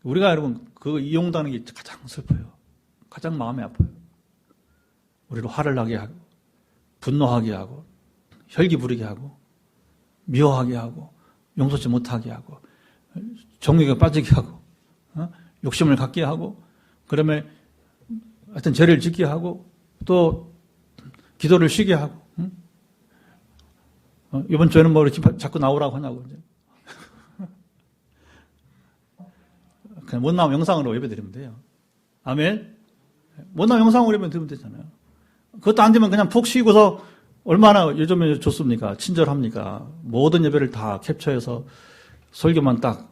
우리가 여러분 그 이용당하는 게 가장 슬퍼요. 가장 마음이 아파요. 우리를 화를 나게 하고 분노하게 하고 혈기 부리게 하고 미워하게 하고 용서치 못하게 하고 정욕에 빠지게 하고 욕심을 갖게 하고 그다음에 하여튼 죄를 짓게 하고 또 기도를 쉬게 하고 이번 주에는 뭐 이렇게 자꾸 나오라고 하냐고 이제. 그냥 못 나오면 영상으로 예배드리면 돼요. 아멘. 못 나오면 영상으로 예배드리면 되잖아요. 그것도 안 되면 그냥 푹 쉬고서 얼마나 요즘에 좋습니까? 친절합니까? 모든 예배를 다 캡처해서 설교만 딱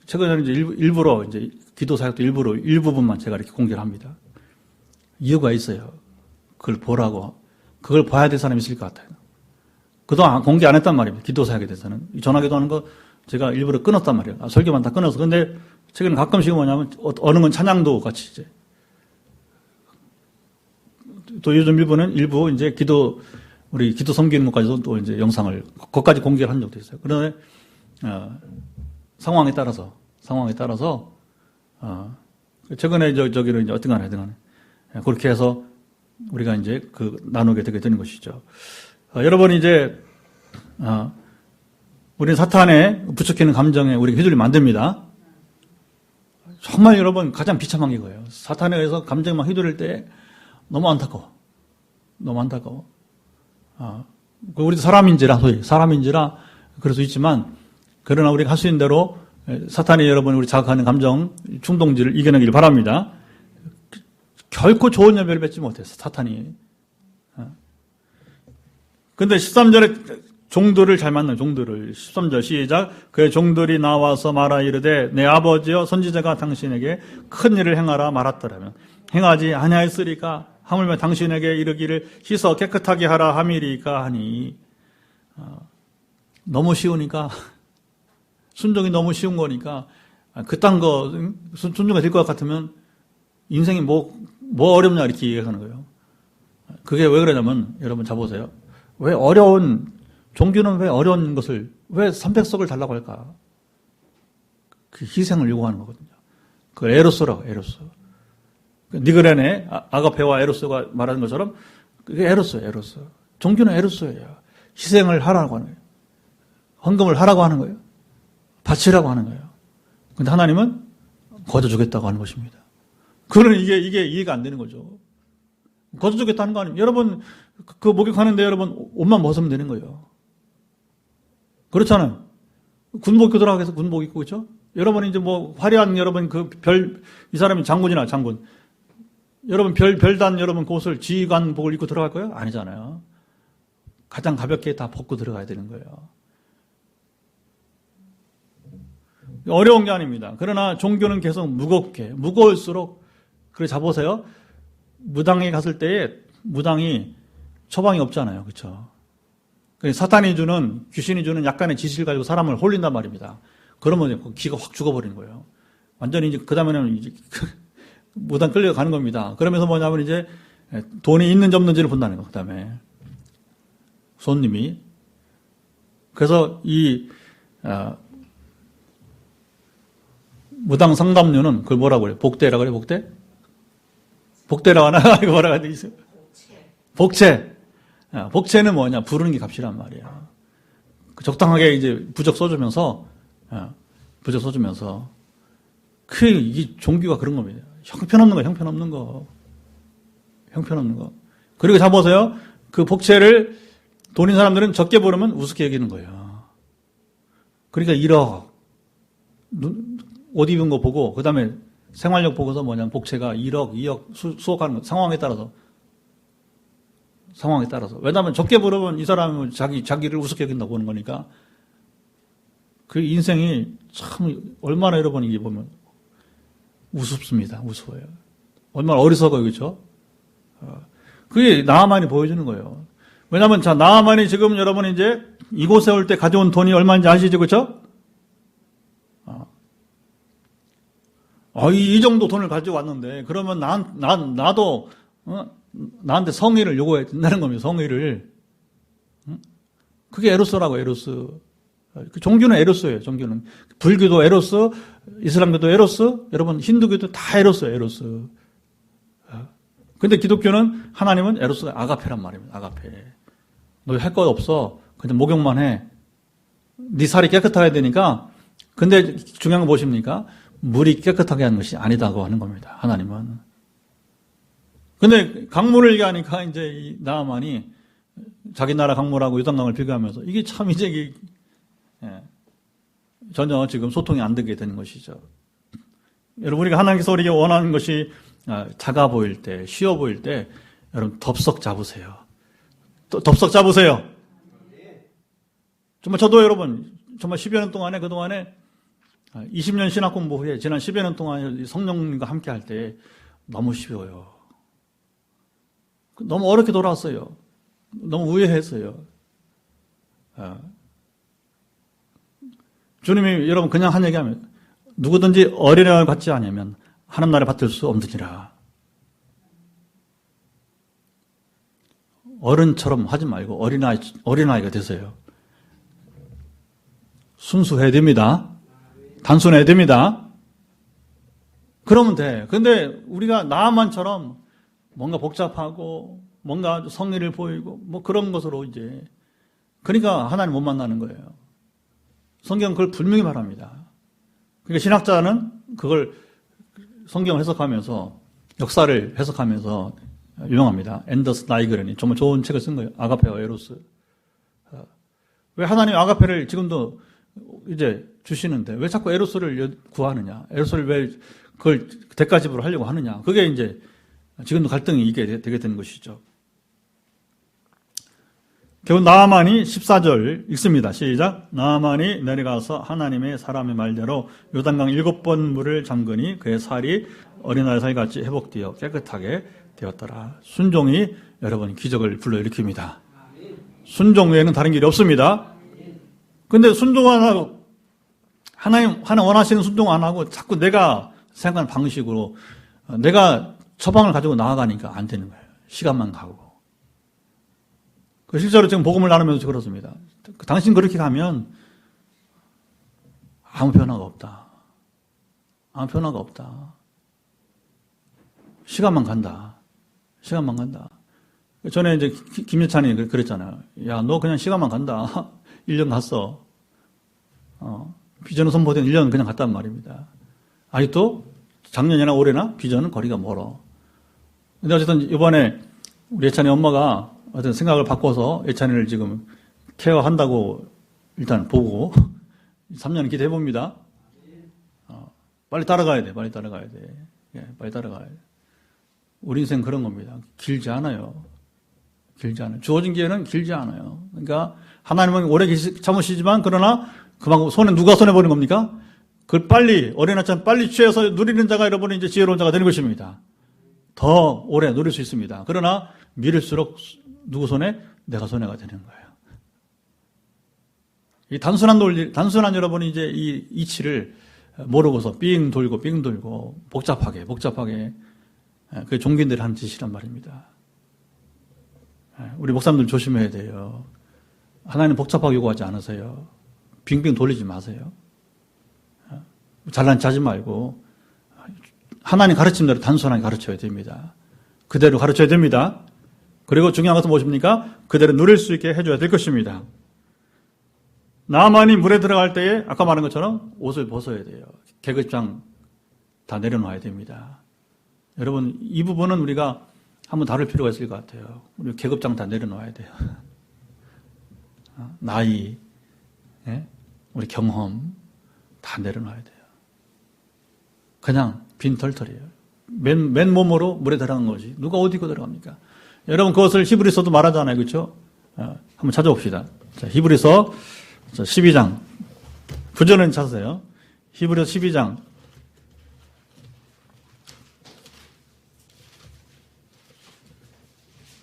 최근에는 이제 일부러 이제 기도 사역도 일부러 일부분만 제가 이렇게 공개를 합니다. 이유가 있어요. 그걸 보라고. 그걸 봐야 될 사람이 있을 것 같아요. 그동안 공개 안 했단 말입니다. 기도 사역에 대해서는. 전화기도 하는 거 제가 일부러 끊었단 말이에요. 설교만 다 끊어서. 근데 최근에 가끔씩은 뭐냐면 어느 건 찬양도 같이 이제 또 요즘 일부 이제 우리 기도 섬기는 것까지도 또 이제 영상을, 그것까지 공개를 한 적도 있어요. 그런데, 상황에 따라서, 최근에 저기를 이제 어떤 간에, 그렇게 해서 우리가 이제 나누게 되게 되는 것이죠. 여러분 이제, 우리는 사탄에 부추기는 감정에 우리가 휘둘리면 안 됩니다. 정말 여러분 가장 비참한 게 이거예요. 사탄에 의해서 감정만 휘둘릴 때 너무 안타까워. 우리도 사람인지라 그럴 수 있지만, 그러나 우리가 할 수 있는 대로 사탄이 여러분 우리 자극하는 감정, 충동지를 이겨내길 바랍니다. 결코 좋은 열매를 맺지 못해요, 사탄이. 근데 13절에 종들을 잘 만나요, 종들을. 13절 시작. 그의 종들이 나와서 말하 이르되 내 아버지여 선지자가 당신에게 큰 일을 행하라 말았더라면 행하지 아니하였으리까 하물며 당신에게 이르기를 씻어 깨끗하게 하라 함이리까 하니. 너무 쉬우니까 순종이 너무 쉬운 거니까 그딴 거 순종이 될 것 같으면 인생이 뭐 어렵냐 이렇게 얘기하는 거예요. 그게 왜 그러냐면 여러분 잡으세요. 왜 종교는 왜 어려운 것을, 왜 300석을 달라고 할까? 그 희생을 요구하는 거거든요. 그 에로스라고, 에로스. 니그렌의 아가페와 에로스가 말하는 것처럼 그게 에로스예요, 에로스. 종교는 에로스예요. 희생을 하라고 하는 거예요. 헌금을 하라고 하는 거예요. 바치라고 하는 거예요. 근데 하나님은 거둬주겠다고 하는 것입니다. 그러면 이게 이해가 안 되는 거죠. 거둬주겠다는 거 아니에요. 여러분, 그 목욕하는데 여러분 옷만 벗으면 되는 거예요. 그렇잖아요. 군복 입고 들어가서 군복 입고, 그렇죠? 여러분 이제 뭐 화려한 여러분 이 사람이 장군이나 장군. 여러분 별단 여러분 그 옷을 지휘관복을 입고 들어갈 거예요? 아니잖아요. 가장 가볍게 다 벗고 들어가야 되는 거예요. 어려운 게 아닙니다. 그러나 종교는 계속 무거울수록 그래 잡으세요. 무당에 갔을 때에 무당이 처방이 없잖아요. 그렇죠? 사탄이 주는, 귀신이 주는 약간의 지식을 가지고 사람을 홀린단 말입니다. 그러면 기가 확 죽어버리는 거예요. 완전히 이제 그 다음에는 이제 무당 끌려가는 겁니다. 그러면서 뭐냐면 이제 돈이 있는지 없는지를 본다는 거. 그 다음에 손님이. 그래서 이 무당 상담료는 그걸 뭐라고 그래요? 복대라고 그래요? 복대? 복대라고 하나? 이거 뭐라고 하는 게 있어요? 복채. 복채는 뭐냐? 부르는 게 값이란 말이야. 적당하게 이제 부적 써주면서, 이게 종교가 그런 겁니다. 형편없는 거, 형편없는 거. 형편없는 거. 그리고 잡아서요, 그 복채를 돈인 사람들은 적게 부르면 우습게 여기는 거예요. 그러니까 1억, 옷 입은 거 보고, 그 다음에 생활력 보고서 뭐냐면 복채가 1억, 2억 수억하는 거, 상황에 따라서. 왜냐하면 적게 부르면 이 사람은 자기를 우습게 여긴다고 보는 거니까. 그 인생이 참, 얼마나 여러분 이게 보면 우습습니다. 우스워요. 얼마나 어리석어요. 그렇죠? 그게 나아만이 보여주는 거예요. 왜냐하면 자, 나아만이 지금 여러분 이제 이곳에 올 때 가져온 돈이 얼마인지 아시죠? 그렇죠? 이 정도 돈을 가지고 왔는데, 그러면 나도, 나한테 성의를 요구해야 된다는 겁니다. 성의를. 그게 에로스라고, 에로스. 그 종교는 에로스예요, 종교는. 불교도 에로스, 이슬람교도 에로스, 여러분, 힌두교도 다 에로스예요, 에로스. 근데 기독교는, 하나님은 에로스가 아가페란 말입니다, 아가페. 너 할 것 없어. 그냥 목욕만 해. 네 살이 깨끗해야 되니까. 근데 중요한 건 무엇입니까? 물이 깨끗하게 하는 것이 아니다고 하는 겁니다, 하나님은. 근데 강물을 얘기하니까 이제 이 나아만이 자기 나라 강물하고 요단강을 비교하면서 이게 참 이제 전혀 지금 소통이 안 되게 되는 것이죠. 여러분, 우리가 하나님께서 우리에게 원하는 것이 작아 보일 때, 쉬워 보일 때, 여러분 덥석 잡으세요. 덥석 잡으세요. 정말 저도 여러분, 정말 10여 년 동안에 그동안에 20년 신학 공부 후에 지난 10여 년 동안 성령님과 함께 할 때 너무 쉬워요. 너무 어렵게 돌아왔어요. 너무 우회했어요. 주님이 여러분 그냥 한 얘기하면 누구든지 어린아이를 갖지 않으면 하나님 나라를 받을 수 없느니라. 어른처럼 하지 말고 어린아이가 되세요. 순수해야 됩니다. 단순해야 됩니다. 그러면 돼. 근데 우리가 나만처럼 뭔가 복잡하고 뭔가 성의를 보이고 뭐 그런 것으로 이제 그러니까 하나님 못 만나는 거예요. 성경은 그걸 분명히 말합니다. 그러니까 신학자는 그걸 성경을 해석하면서 역사를 해석하면서 유명합니다. 앤더스 나이그런이 정말 좋은 책을 쓴 거예요. 아가페와 에로스. 왜 하나님 아가페를 지금도 이제 주시는데 왜 자꾸 에로스를 구하느냐? 에로스를 왜 그걸 대가집으로 하려고 하느냐? 그게 이제 지금도 갈등이 있게 되게 되는 것이죠. 결국 나아만이 14절 읽습니다. 시작. 나아만이 내려가서 하나님의 사람의 말대로 요단강 7번 물을 잠그니 그의 살이 어린아이 살같이 회복되어 깨끗하게 되었더라. 순종이 여러분 기적을 불러일으킵니다. 순종 외에는 다른 길이 없습니다. 근데 순종 안 하고 하나님 원하시는 순종 안 하고 자꾸 내가 생각하는 방식으로 내가 처방을 가지고 나아가니까 안 되는 거예요. 시간만 가고. 실제로 지금 복음을 나누면서 그렇습니다. 당신 그렇게 가면 아무 변화가 없다. 아무 변화가 없다. 시간만 간다. 시간만 간다. 전에 이제 김여찬이 그랬잖아요. 야, 너 그냥 시간만 간다. 1년 갔어. 비전은 선포된 1년 그냥 갔단 말입니다. 아직도 작년이나 올해나 비전은 거리가 멀어. 근데 어쨌든 이번에 우리 예찬이 엄마가 어떤 생각을 바꿔서 예찬이를 지금 케어한다고 일단 보고 3년 기대해 봅니다. 빨리 따라가야 돼. 빨리 따라가야 돼. 예, 빨리 따라가야 돼. 우리 인생 그런 겁니다. 길지 않아요. 길지 않아요. 주어진 기회는 길지 않아요. 그러니까 하나님은 오래 참으시지만 그러나 그만큼 누가 손해보는 겁니까? 그걸 빨리 어린아이처럼 빨리 취해서 누리는 자가 여러분은 이제 지혜로운 자가 되는 것입니다. 더 오래 누릴 수 있습니다. 그러나 미룰수록 누구 손에? 내가 손해가 되는 거예요. 이 단순한 논리, 단순한 여러분이 이제 이 이치를 모르고서 삥 돌고 복잡하게 그게 종교인들이 하는 짓이란 말입니다. 우리 목사님들 조심해야 돼요. 하나님 복잡하게 요구하지 않으세요. 빙빙 돌리지 마세요. 잘난 체 하지 말고 하나님 가르침대로 단순하게 가르쳐야 됩니다. 그대로 가르쳐야 됩니다. 그리고 중요한 것은 무엇입니까? 그대로 누릴 수 있게 해줘야 될 것입니다. 나만이 물에 들어갈 때에 아까 말한 것처럼 옷을 벗어야 돼요. 계급장 다 내려놔야 됩니다. 여러분 이 부분은 우리가 한번 다룰 필요가 있을 것 같아요. 우리 계급장 다 내려놔야 돼요. 나이, 우리 경험 다 내려놔야 돼요. 그냥 빈털털이에요. 맨몸으로 물에 들어간 거지. 누가 어디 입고 들어갑니까? 여러분 그것을 히브리서도 말하잖아요. 그렇죠? 한번 찾아봅시다. 자, 히브리서 12장. 구절은 찾으세요. 히브리서 12장.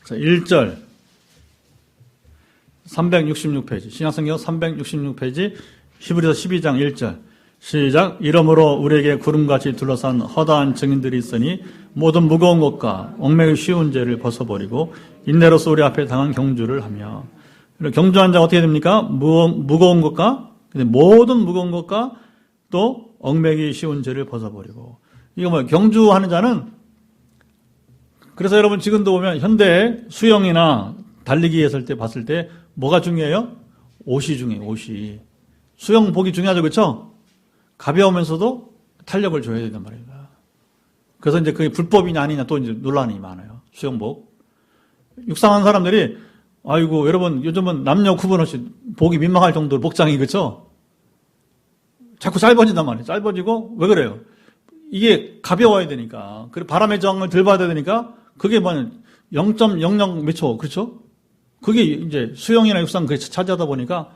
자, 1절. 366페이지. 신약성경 366페이지. 히브리서 12장 1절. 시작. 이러므로 우리에게 구름같이 둘러싼 허다한 증인들이 있으니 모든 무거운 것과 얽매기 쉬운 죄를 벗어버리고 인내로서 우리 앞에 당한 경주를 하며. 경주한 자가 어떻게 됩니까? 무거운 것과 모든 무거운 것과 또 얽매기 쉬운 죄를 벗어버리고. 이거 뭐예요? 경주하는 자는, 그래서 여러분 지금도 보면 현대 수영이나 달리기 했을 때 봤을 때 뭐가 중요해요? 옷이 중요해요. 옷이. 수영복이 중요하죠. 그렇죠? 가벼우면서도 탄력을 줘야 된단 말입니다. 그래서 이제 그게 불법이냐 아니냐 또 이제 논란이 많아요. 수영복. 육상한 사람들이 아이고 여러분 요즘은 남녀 구분 없이 보기 민망할 정도로 복장이 그렇죠? 자꾸 짧아진단 말이에요. 짧아지고 왜 그래요? 이게 가벼워야 되니까. 그리고 바람의 저항을 덜 받아야 되니까 그게 뭐 0.00 몇 초 그렇죠? 그게 이제 수영이나 육상 그게 차지하다 보니까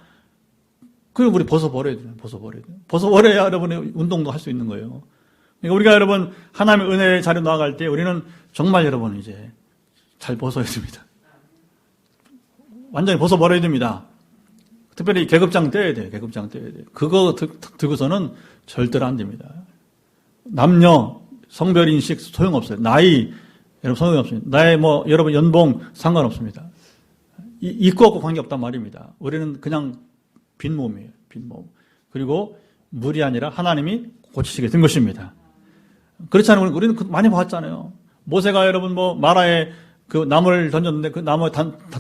그걸 우리 벗어버려야 돼요. 벗어버려야 여러분의 운동도 할 수 있는 거예요. 그러니까 우리가 여러분 하나님의 은혜의 자리에 나아갈 때 우리는 정말 여러분 이제 잘 벗어야 됩니다. 완전히 벗어버려야 됩니다. 특별히 계급장 떼야 돼요. 계급장 떼야 돼요. 그거 들고서는 절대로 안 됩니다. 남녀, 성별 인식 소용없어요. 나이, 여러분 소용없습니다. 나의 뭐 여러분 연봉 상관없습니다. 있고 없고 관계없단 말입니다. 우리는 그냥 빈몸이에요. 빈몸. 그리고 물이 아니라 하나님이 고치시게 된 것입니다. 그렇지 않으면 우리는 많이 봤잖아요. 모세가 여러분 뭐 마라에 그 나무를 던졌는데 그 나무에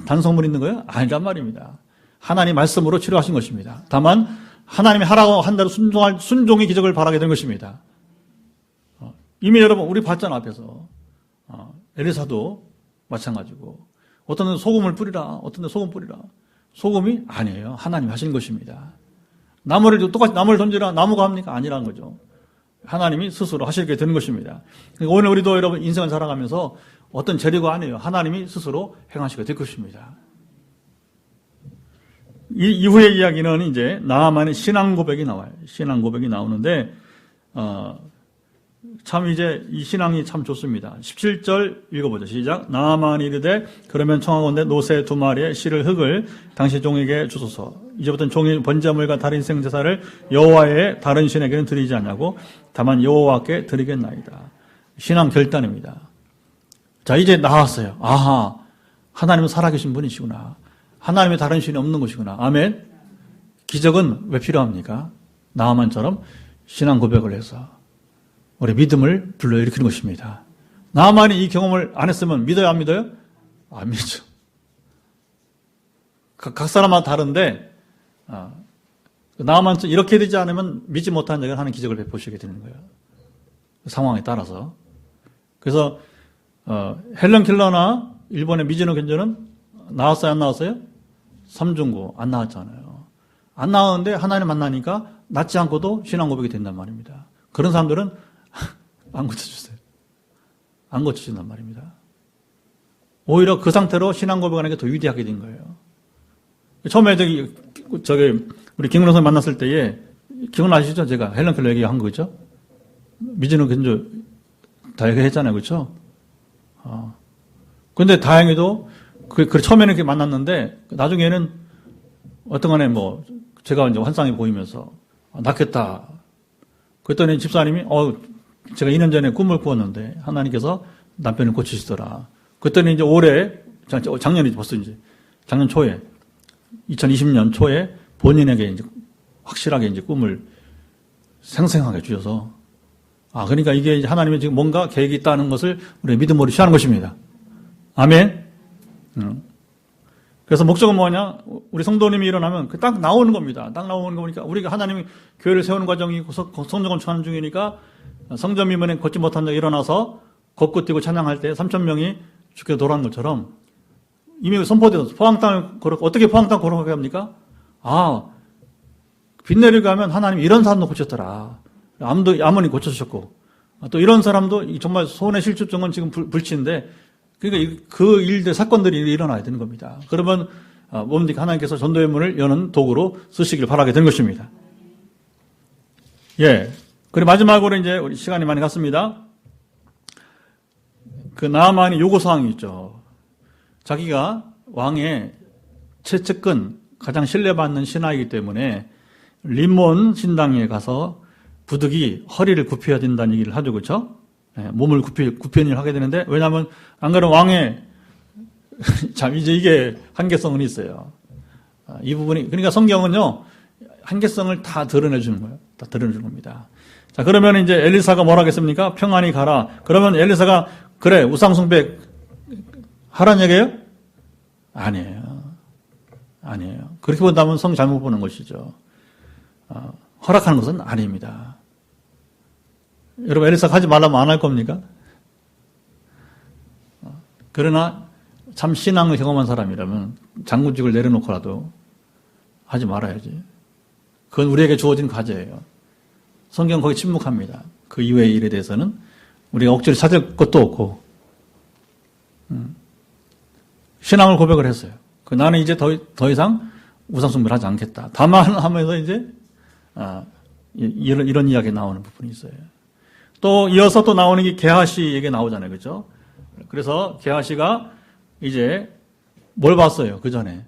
단성물 있는 거예요? 아니란 말입니다. 하나님 말씀으로 치료하신 것입니다. 다만 하나님이 하라고 한 대로 순종의 기적을 바라게 된 것입니다. 이미 여러분 우리 봤잖아 앞에서. 엘리사도 마찬가지고. 어떤 데는 소금을 뿌리라. 어떤 데 소금 뿌리라. 소금이 아니에요. 하나님이 하신 것입니다. 똑같이 나무를 던지라. 나무가 합니까? 아니라는 거죠. 하나님이 스스로 하시게 되는 것입니다. 그러니까 오늘 우리도 여러분 인생을 살아가면서 어떤 재료가 아니에요. 하나님이 스스로 행하시게 될 것입니다. 이후의 이야기는 이제 나아만의 신앙 고백이 나와요. 신앙 고백이 나오는데 참 이제 이 신앙이 참 좋습니다. 17절 읽어보죠. 시작. 나아만이 이르되 그러면 청하건대 노새 2마리의 실을 흙을 당시 종에게 주소서. 이제부터는 종이 번제물과 다른 희생제사를 여호와의 다른 신에게는 드리지 않냐고 다만 여호와께 드리겠나이다. 신앙 결단입니다. 자 이제 나왔어요. 아하 하나님은 살아계신 분이시구나. 하나님의 다른 신이 없는 것이구나. 아멘. 기적은 왜 필요합니까? 나아만처럼 신앙 고백을 해서 우리 믿음을 불러일으키는 것입니다. 나만이 이 경험을 안 했으면 믿어요, 안 믿어요? 안 믿죠. 각 사람마다 다른데, 나만 이렇게 되지 않으면 믿지 못하는 자가 하는 기적을 베푸시게 되는 거예요. 상황에 따라서. 그래서, 헬런 킬러나 일본의 미즈노 견조는 나왔어요, 안 나왔어요? 3중고 안 나왔잖아요. 안 나왔는데 하나님 만나니까 낫지 않고도 신앙 고백이 된단 말입니다. 그런 사람들은 안 고쳐주세요. 안 고쳐준단 말입니다. 오히려 그 상태로 신앙 고백하는 게 더 위대하게 된 거예요. 처음에 우리 김근호 선생 만났을 때에 기억나시죠? 제가 헬런 켈러 얘기한 거 있죠? 미즈노 견조 다 얘기했잖아요. 그렇죠? 근데 다행히도, 처음에는 이렇게 만났는데, 나중에는 어떤 간에 제가 이제 환상이 보이면서, 낫겠다. 그랬더니 집사님이, 제가 2년 전에 꿈을 꾸었는데, 하나님께서 남편을 고치시더라. 그랬더니 이제 올해, 작년이 벌써 이제, 작년 초에, 2020년 초에 본인에게 이제 확실하게 이제 꿈을 생생하게 주셔서, 그러니까 이게 이제 하나님의 지금 뭔가 계획이 있다는 것을 우리 믿음으로 취하는 것입니다. 아멘. 그래서 목적은 뭐냐? 우리 성도님이 일어나면 딱 나오는 겁니다. 딱 나오는 거니까 우리가 하나님이 교회를 세우는 과정이 성전 건축하는 중이니까 성전 미문에 걷지 못한 자 일어나서 걷고 뛰고 찬양할 때 3,000명이 주께 돌아온 것처럼 이미 선포되어서 포항땅을 어떻게 포항땅 걸어가게 합니까? 빛 내리가면 하나님 이런 사람도 고쳤더라. 암원이 고쳐주셨고 또 이런 사람도 정말 손의 실주증은 지금 불치인데 그러니까 그 일들 사건들이 일어나야 되는 겁니다. 그러면 뭡니까? 하나님께서 전도의 문을 여는 도구로 쓰시길 바라게 된 것입니다. 예. 그리고 마지막으로 이제 우리 시간이 많이 갔습니다. 그 나아만이 요구사항이 있죠. 자기가 왕의 최측근 가장 신뢰받는 신하이기 때문에 림몬 신당에 가서 부득이 허리를 굽혀야 된다는 얘기를 하죠. 그렇죠? 네, 몸을 굽히는 일을 하게 되는데 왜냐하면 안 그러면 왕의 참 이제 이게 한계성은 있어요. 이 부분이 그러니까 성경은요 한계성을 다 드러내 주는 거예요. 다 드러내 주는 겁니다. 자 그러면 이제 엘리사가 뭐라 하겠습니까? 평안히 가라. 그러면 엘리사가 그래 우상숭배 하라는 얘기예요? 아니에요. 그렇게 본다면 성 잘못 보는 것이죠. 허락하는 것은 아닙니다. 여러분 엘리사가 하지 말라면 안 할 겁니까? 그러나 참 신앙을 경험한 사람이라면 장군직을 내려놓고라도 하지 말아야지. 그건 우리에게 주어진 과제예요. 성경 거기 침묵합니다. 그 이외의 일에 대해서는 우리가 억지로 찾을 것도 없고 신앙을 고백을 했어요. 나는 이제 더 이상 우상숭배를 하지 않겠다. 다만 하면서 이제 이런 이야기 나오는 부분이 있어요. 또 이어서 또 나오는 게 게하시 얘기 나오잖아요. 그렇죠? 그래서 게하시가 이제 뭘 봤어요? 그 전에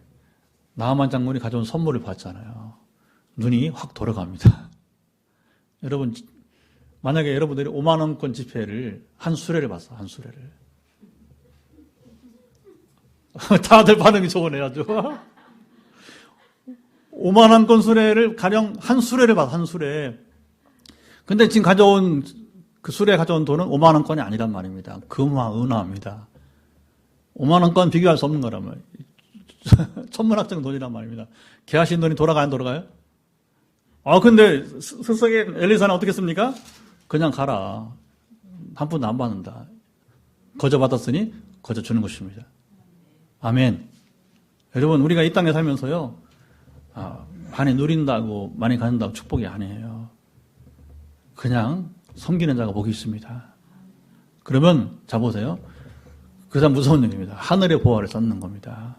나하만 장군이 가져온 선물을 봤잖아요. 눈이 확 돌아갑니다. 여러분 만약에 여러분들이 5만 원권 지폐를 한 수레를 봤어. 한 수레를. 다들 반응이 좋으네요. 아주. 5만 원권 수레를 가령 한 수레를 봤어. 한 수레. 근데 지금 가져온 그 수레에 가져온 돈은 5만 원권이 아니란 말입니다. 금화, 은화입니다. 5만 원권 비교할 수 없는 거라면 천문학적 돈이란 말입니다. 게하신 돈이 돌아가요, 안 돌아가요? 근데 스석의 엘리사는 어떻게 했습니까? 그냥 가라. 한 푼도 안 받는다. 거저 받았으니 거저 주는 것입니다. 아멘. 여러분 우리가 이 땅에 살면서요. 많이 누린다고 많이 갖는다고 축복이 아니에요. 그냥 섬기는 자가 복이 있습니다. 그러면 자 보세요. 그 사람 무서운 얘기입니다. 하늘의 보화를 쌓는 겁니다.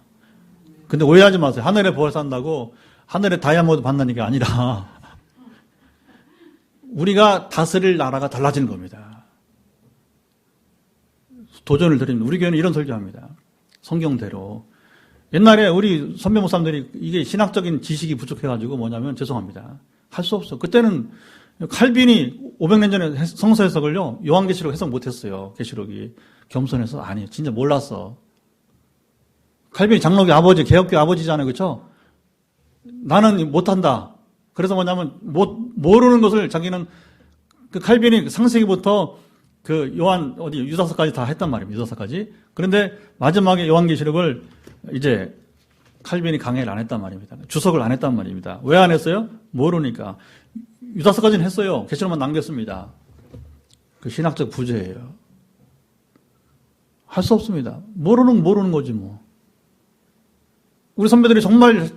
근데 오해하지 마세요. 하늘의 보화를 쌓는다고 하늘의 다이아몬드 받는 게 아니라 우리가 다스릴 나라가 달라지는 겁니다. 도전을 드립니다. 우리 교회는 이런 설교합니다. 성경대로. 옛날에 우리 선배 목사님들이 이게 신학적인 지식이 부족해가지고 뭐냐면 죄송합니다. 할 수 없어. 그때는 칼빈이 500년 전에 성서 해석을요, 요한계시록 해석 못했어요. 계시록이. 겸손해서. 아니, 진짜 몰랐어. 칼빈이 장로교 아버지, 개혁교 아버지잖아요. 그렇죠? 나는 못한다. 그래서 뭐냐면 모르는 것을 자기는 그 칼빈이 상세기부터 그 요한 유다서까지 다 했단 말입니다. 유다서까지. 그런데 마지막에 요한계시록을 이제 칼빈이 강해를 안 했단 말입니다. 주석을 안 했단 말입니다. 왜 안 했어요? 모르니까. 유다서까지는 했어요. 계시록만 남겼습니다. 그 신학적 부재예요. 할 수 없습니다. 모르는 거지 뭐. 우리 선배들이 정말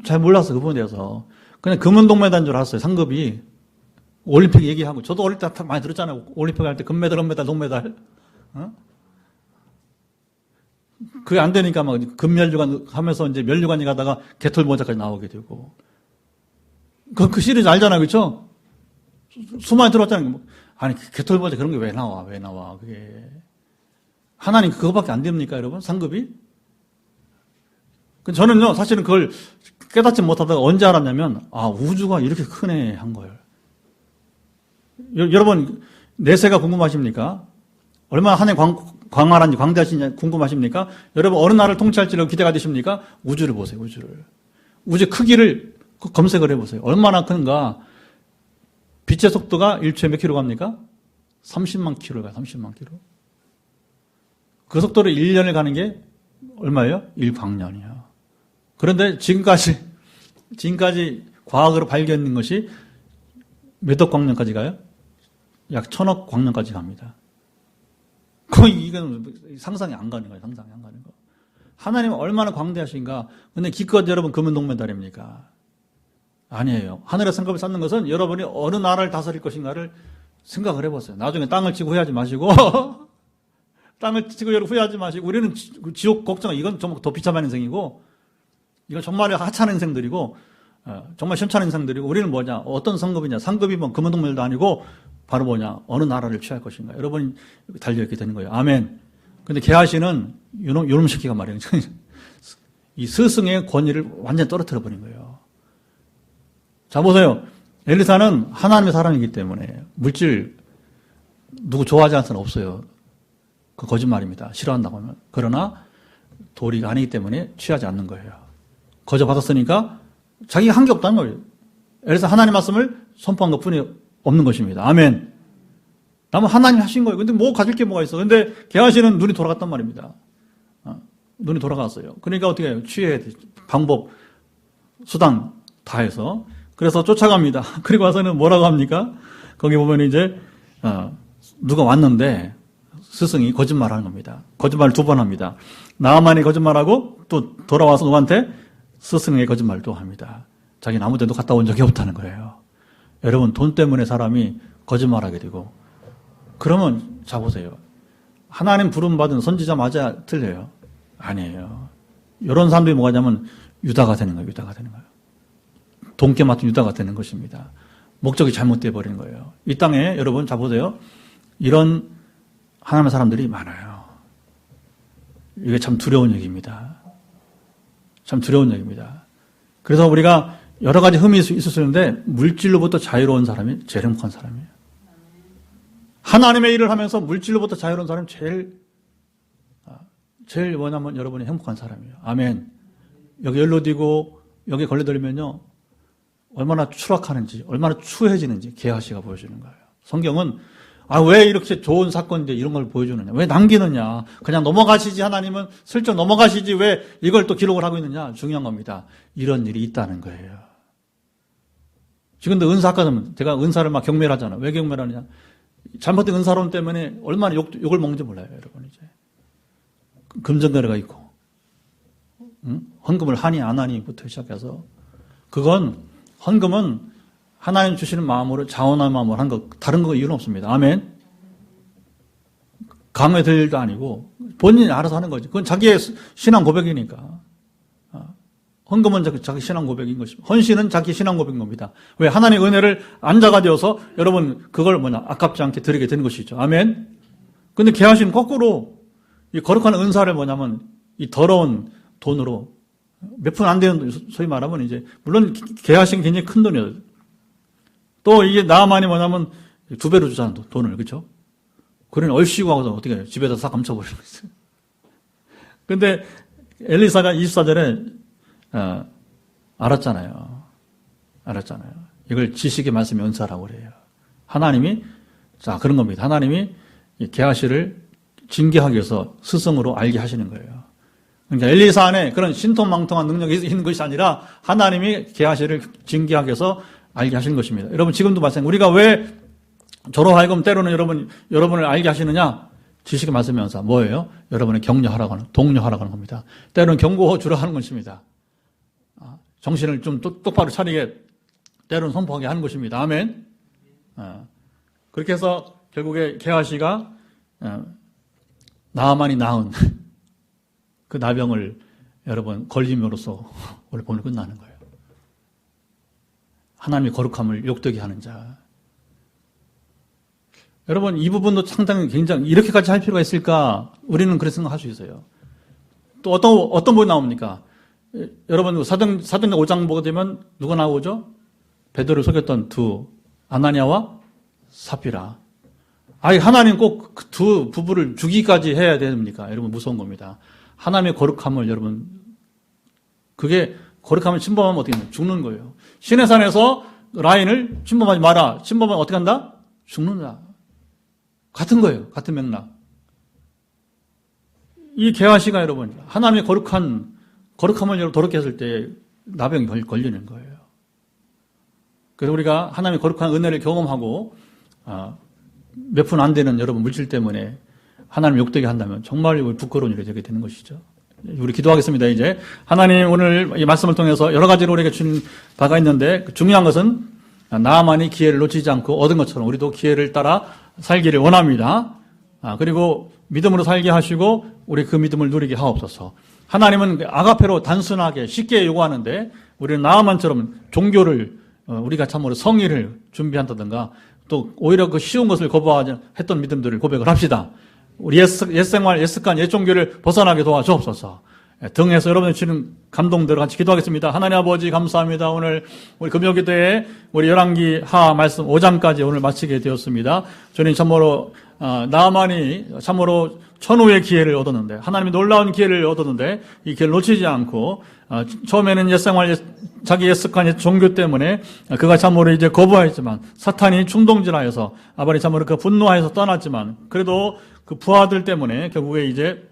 잘 몰랐어, 그 부분에 대해서. 그냥 금은동메달인 줄 알았어요, 상급이. 올림픽 얘기하고. 저도 어릴 때 많이 들었잖아요. 올림픽 할 때 금메달, 은메달, 동메달. 그게 안 되니까 막 금멸류관 하면서 이제 멸류관이 가다가 개털모자까지 나오게 되고. 그 시리즈 알잖아요, 그쵸? 수많이 들었잖아요. 아니, 개털모자 그런 게 왜 나와, 그게. 하나님 그거밖에 안 됩니까, 여러분? 상급이? 저는요, 사실은 그걸 깨닫지 못하다가 언제 알았냐면, 우주가 이렇게 크네, 한 거예요. 여러분, 내세가 궁금하십니까? 얼마나 하나님 광활한지, 광대하신지 궁금하십니까? 여러분, 어느 나라를 통치할지를 기대가 되십니까? 우주를 보세요, 우주를. 우주의 크기를 검색을 해보세요. 얼마나 큰가? 빛의 속도가 1초에 몇 킬로 갑니까? 30만 킬로가 30만 킬로. 그 속도로 1년을 가는 게 얼마예요? 1광년이요. 그런데 지금까지 과학으로 발견된 것이 몇 억 광년까지 가요? 약 1000억 광년까지 갑니다. 거의 이건 상상이 안 가는 거예요. 상상이 안 가는 거. 하나님은 얼마나 광대하신가. 근데 기껏 여러분 금은동메달입니까? 아니에요. 하늘의 상급을 쌓는 것은 여러분이 어느 나라를 다스릴 것인가를 생각을 해보세요. 나중에 땅을 치고 후회하지 마시고 땅을 치고 후회하지 마시고 우리는 지옥 걱정, 이건 정말 더 비참한 인생이고 이건 정말 하찮은 인생들이고 정말 시원찮은 인생들이고 우리는 뭐냐? 어떤 상급이냐? 상급이 뭐 금은동메달도 아니고 바로 뭐냐? 어느 나라를 취할 것인가? 여러분이 달려있게 되는 거예요. 아멘. 근데 게하시는 요놈 새끼가 말이에요. 이 스승의 권위를 완전히 떨어뜨려 버린 거예요. 자, 보세요. 엘리사는 하나님의 사람이기 때문에 물질 누구 좋아하지 않을 수는 없어요. 그 거짓말입니다. 싫어한다고 하면. 그러나 도리가 아니기 때문에 취하지 않는 거예요. 거저 받았으니까 자기가 한 게 없다는 거예요. 엘리사 하나님 말씀을 선포한 것뿐이 없는 것입니다. 아멘. 나면 하나님 하신 거예요. 근데 뭐 가질 게 뭐가 있어. 근데 게하시는 눈이 돌아갔단 말입니다. 눈이 돌아갔어요. 그러니까 어떻게 해요? 취해야 돼. 방법, 수단 다 해서. 그래서 쫓아갑니다. 그리고 와서는 뭐라고 합니까? 거기 보면 이제, 누가 왔는데 스승이 거짓말 하는 겁니다. 거짓말을 2번 합니다. 나만이 거짓말하고 또 돌아와서 누구한테 스승의 거짓말을 또 합니다. 자기는 아무 데도 갔다 온 적이 없다는 거예요. 여러분, 돈 때문에 사람이 거짓말하게 되고, 그러면, 자, 보세요. 하나님 부름받은 선지자 맞아 틀려요? 아니에요. 이런 사람들이 뭐가 냐면, 유다가 되는 거예요, 유다가 되는 거예요. 돈깨 맡은 유다가 되는 것입니다. 목적이 잘못되어 버리는 거예요. 이 땅에, 여러분, 자, 보세요. 이런 하나님의 사람들이 많아요. 이게 참 두려운 얘기입니다. 참 두려운 얘기입니다. 그래서 우리가 여러 가지 흠이 있을 수 있는데 물질로부터 자유로운 사람이 제일 행복한 사람이에요. 하나님의 일을 하면서 물질로부터 자유로운 사람이 제일 뭐냐면 여러분이 행복한 사람이에요. 아멘. 여기 연로디고 여기 걸려들면요 얼마나 추락하는지 얼마나 추해지는지 게하시가 보여주는 거예요. 성경은 왜 이렇게 좋은 사건인데 이런 걸 보여주느냐? 왜 남기느냐? 그냥 넘어가시지 하나님은 슬쩍 넘어가시지 왜 이걸 또 기록을 하고 있느냐? 중요한 겁니다. 이런 일이 있다는 거예요. 지금도 은사 아까 제가 은사를 막 경멸하잖아. 왜 경멸하느냐? 잘못된 은사론 때문에 얼마나 욕을 먹는지 몰라요, 여러분 이제. 금전거래가 있고, 헌금을 하니 안 하니부터 시작해서 그건 헌금은 하나님 주시는 마음으로 자원한 마음으로 한 거 다른 거 이유는 없습니다. 아멘. 강요될 일도 아니고 본인이 알아서 하는 거지. 그건 자기의 신앙 고백이니까. 헌금은 자기 신앙 고백인 것입니다. 헌신은 자기 신앙 고백인 겁니다. 왜? 하나님의 은혜를 안자가 되어서 여러분 그걸 아깝지 않게 드리게 되는 것이죠. 아멘. 근데 게하시는 거꾸로 이 거룩한 은사를 뭐냐면 이 더러운 돈으로 몇 푼 안 되는 소위 말하면 이제 물론 게하시는 굉장히 큰 돈이에요. 또 이게 나만이 뭐냐면 2배로 주잖아 돈을. 그렇죠? 그러니 얼씨구 하고서 어떻게 해요? 집에다 싹 감춰버리는 거죠. 근데 엘리사가 24절에 알았잖아요. 이걸 지식의 말씀의 은사라고 그래요. 하나님이 자 그런 겁니다. 하나님이 게하시를 징계하기 위해서 스승으로 알게 하시는 거예요. 그러니까 엘리사 안에 그런 신통망통한 능력이 있는 것이 아니라 하나님이 게하시를 징계하기 위해서 알게 하시는 것입니다. 여러분 지금도 마찬가지. 우리가 왜 저로 하여금 때로는 여러분을 알게 하시느냐? 지식의 말씀의 은사 뭐예요? 여러분의 격려하라고 하는, 독려하라고 하는 겁니다. 때로는 경고 주라 하는 것입니다. 정신을 좀 똑바로 차리게 때로는 선포하게 하는 것입니다. 아멘. 그렇게 해서 결국에 게하시가 나아만이 낳은 그 나병을 여러분 걸림으로써 오늘 본을 끝나는 거예요. 하나님의 거룩함을 욕되게 하는 자. 여러분, 이 부분도 상당히 굉장히 이렇게까지 할 필요가 있을까? 우리는 그렇게 생각할 수 있어요. 또 어떤 부분이 나옵니까? 여러분, 사도행전 5장 보게 되면 누가 나오죠? 베드로를 속였던 아나니아와 삽비라. 아니, 하나님 꼭 그 두 부부를 죽이기까지 해야 됩니까? 여러분, 무서운 겁니다. 하나님의 거룩함을 여러분, 그게 거룩함을 침범하면 어떻게 됩니까? 죽는 거예요. 시내산에서 라인을 침범하지 마라. 침범하면 어떻게 한다? 죽는다. 같은 거예요. 같은 맥락. 이 개화시가 여러분, 하나님의 거룩함을 여러분 더럽게 했을 때 나병이 걸리는 거예요. 그래서 우리가 하나님의 거룩한 은혜를 경험하고, 몇 푼 안 되는 여러분 물질 때문에 하나님 욕되게 한다면 정말 부끄러운 일이 되게 되는 것이죠. 우리 기도하겠습니다. 이제 하나님 오늘 이 말씀을 통해서 여러 가지로 우리에게 주신 바가 있는데 중요한 것은 나만이 기회를 놓치지 않고 얻은 것처럼 우리도 기회를 따라 살기를 원합니다. 그리고 믿음으로 살게 하시고 우리 그 믿음을 누리게 하옵소서. 하나님은 아가페로 단순하게 쉽게 요구하는데 우리는 나만처럼 종교를 우리가 참으로 성의를 준비한다든가 또 오히려 그 쉬운 것을 거부했던 믿음들을 고백을 합시다. 우리 옛생활, 옛습관, 옛종교를 벗어나게 도와주옵소서. 등에서 여러분이 주는 감동대로 같이 기도하겠습니다. 하나님 아버지 감사합니다. 오늘 우리 금요기도에 우리 열왕기 하 말씀 5장까지 오늘 마치게 되었습니다. 저는 참으로 나만이 참으로 천후의 기회를 얻었는데 하나님이 놀라운 기회를 얻었는데 이 기회를 놓치지 않고 처음에는 옛생활 자기 옛습관 옛 종교 때문에 그가 참으로 이제 거부하였지만 사탄이 충동질하여서 아버지 참으로 그 분노하여서 떠났지만 그래도 그 부하들 때문에 결국에 이제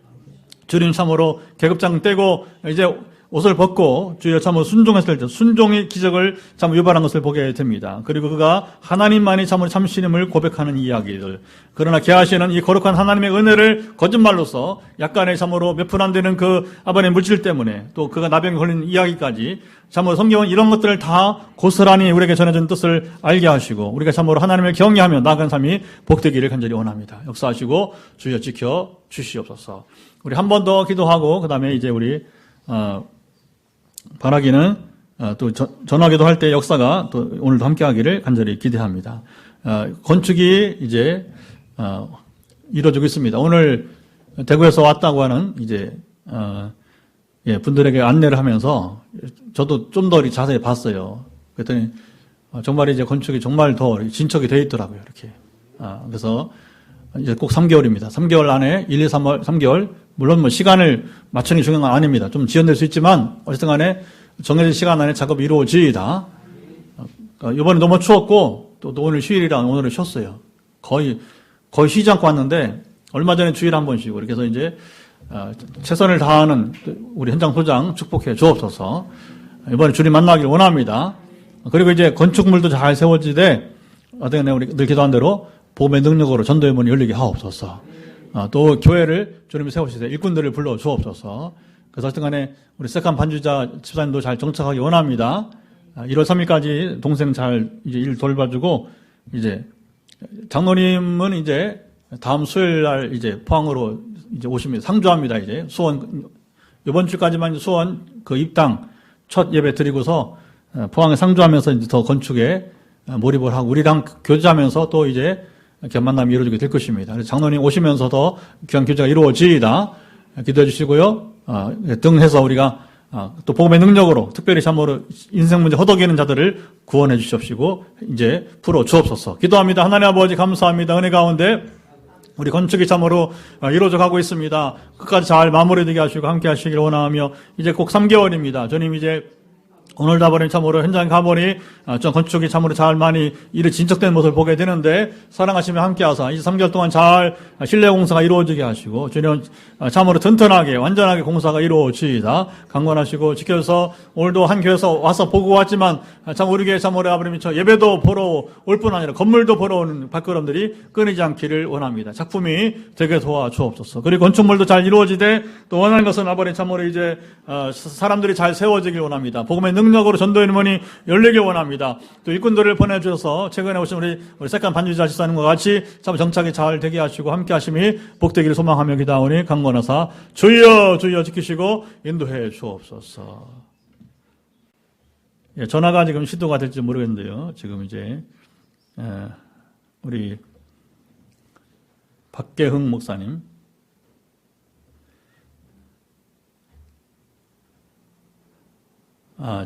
주님 참으로 계급장 떼고 이제 옷을 벗고 주여 참으로 순종했을 때 순종의 기적을 참 유발한 것을 보게 됩니다. 그리고 그가 하나님만이 참으로 참신임을 고백하는 이야기들. 그러나 게하시는 이 거룩한 하나님의 은혜를 거짓말로서 약간의 참으로 몇 푼 안 되는 그 아버님 물질 때문에 또 그가 나병에 걸린 이야기까지 참으로 성경은 이런 것들을 다 고스란히 우리에게 전해준 뜻을 알게 하시고 우리가 참으로 하나님을 경외하며 나아간 삶이 복되기를 간절히 원합니다. 역사하시고 주여 지켜 주시옵소서. 우리 한 번 더 기도하고 그 다음에 이제 우리 바라기는 또 전화기도 할 때 역사가 또 오늘도 함께하기를 간절히 기대합니다. 건축이 이제 이루어지고 있습니다. 오늘 대구에서 왔다고 하는 이제 분들에게 안내를 하면서 저도 좀 더 자세히 봤어요. 그랬더니 정말 이제 건축이 정말 더 진척이 되어 있더라고요. 이렇게 그래서 이제 꼭 3개월입니다. 3개월 안에 1, 2, 3개월 물론 뭐 시간을 맞추는 게 중요한 건 아닙니다. 좀 지연될 수 있지만 어쨌든 간에 정해진 시간 안에 작업이 이루어지이다. 이번에 너무 추웠고 또 오늘 휴일이라 오늘은 쉬었어요. 거의 쉬지 않고 왔는데 얼마 전에 주일에 한 번 쉬고 이렇게 해서 이제 최선을 다하는 우리 현장 소장 축복해 주옵소서. 이번에 주님 만나기를 원합니다. 그리고 이제 건축물도 잘 세워지되 어떻게 우리 늘 기도한 대로 복음의 능력으로 전도의 문이 열리게 하옵소서. 또 교회를 주님이 세우시되 일꾼들을 불러 주옵소서. 그래서 어쨌든 간에 우리 세컨 반주자 집사님도 잘 정착하기 원합니다. 1월 3일까지 동생 잘 이제 일 돌봐주고 이제 장로님은 이제 다음 수요일 날 이제 포항으로 이제 오십니다. 상주합니다. 이제 수원 이번 주까지만 수원 그 입당 첫 예배 드리고서 포항에 상주하면서 이제 더 건축에 몰입을 하고 우리랑 교제하면서 또 이제 귀한 만남이 이루어지게 될 것입니다. 그래서 장로님 오시면서 더 귀한 교제가 이루어지이다. 기도해 주시고요. 등해서 우리가 또 복음의 능력으로 특별히 참으로 인생 문제 허덕이는 자들을 구원해 주십시고 이제 풀어 주옵소서. 기도합니다. 하나님 아버지 감사합니다. 은혜 가운데 우리 건축이 참으로 이루어져 가고 있습니다. 끝까지 잘 마무리되게 하시고 함께 하시길 원하며 이제 꼭 3개월입니다. 주님 이제 오늘도 아버님 참으로 현장에 가보니 좀 건축이 참으로 잘 많이 일이 진척된 모습을 보게 되는데 사랑하시며 함께하사 이 3개월 동안 잘 실내 공사가 이루어지게 하시고 주님 참으로 튼튼하게 완전하게 공사가 이루어지이다 강건하시고 지켜서 오늘도 한 교회에서 와서 보고 왔지만 참 우리 교회 참으로 아버님 저 예배도 보러 올 뿐 아니라 건물도 보러 오는 발걸음들이 끊이지 않기를 원합니다. 작품이 되게 도와주옵소서. 그리고 건축물도 잘 이루어지되 또 원하는 것은 아버님 참으로 이제 사람들이 잘 세워지길 원합니다. 복음의 능력으로 전도의 문이 열리길 원합니다. 또 일꾼들을 보내주셔서 최근에 오신 우리 세컨 반주자 집사님과 같이 참 정착이 잘 되게 하시고 함께 하심이 복되기를 소망하며 기도하오니 강건하사 주여 주여 지키시고 인도해 주옵소서. 전화가 지금 시도가 될지 모르겠는데요. 지금 이제 우리 박계흥 목사님.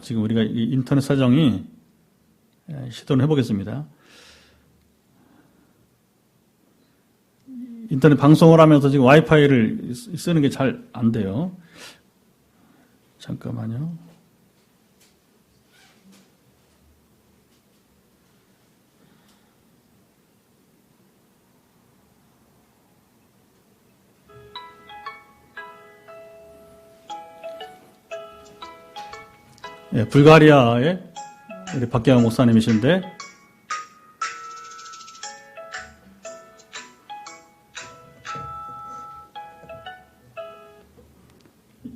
지금 우리가 이 인터넷 사정이 시도를 해보겠습니다. 인터넷 방송을 하면서 지금 와이파이를 쓰는 게 잘 안 돼요. 잠깐만요. 불가리아의 우리 박계영 목사님이신데,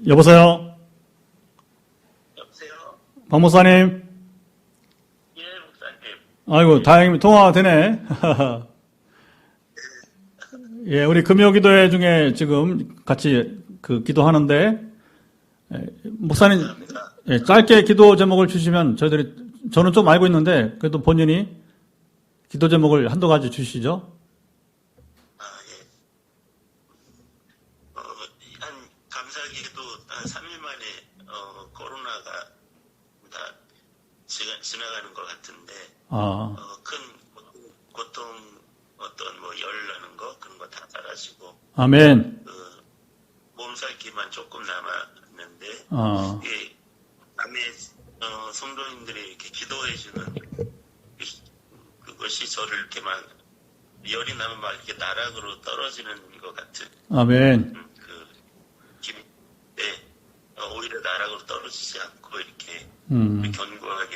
여보세요? 여보세요? 박 목사님? 예, 목사님. 아이고, 다행히 통화가 되네. 예, 우리 금요기도회 중에 지금 같이 기도하는데, 목사님, 감사합니다. 예, 짧게 기도 제목을 주시면 저는 좀 알고 있는데, 그래도 본인이 기도 제목을 한두 가지 주시죠. 예. 한 감사하게도 한 3일 만에 코로나가 다 지나가는 것 같은데 큰 고통 어떤 뭐 열 나는 거 그런 거 다 사라지고 아멘. 몸살기만 조금 남았는데 예, 남의 성도님들이 이렇게 기도해주는 그것이 저를 이렇게 막 열이 나면 막 이렇게 나락으로 떨어지는 것 같은 아멘. 기분인데 오히려 나락으로 떨어지지 않고 이렇게 견고하게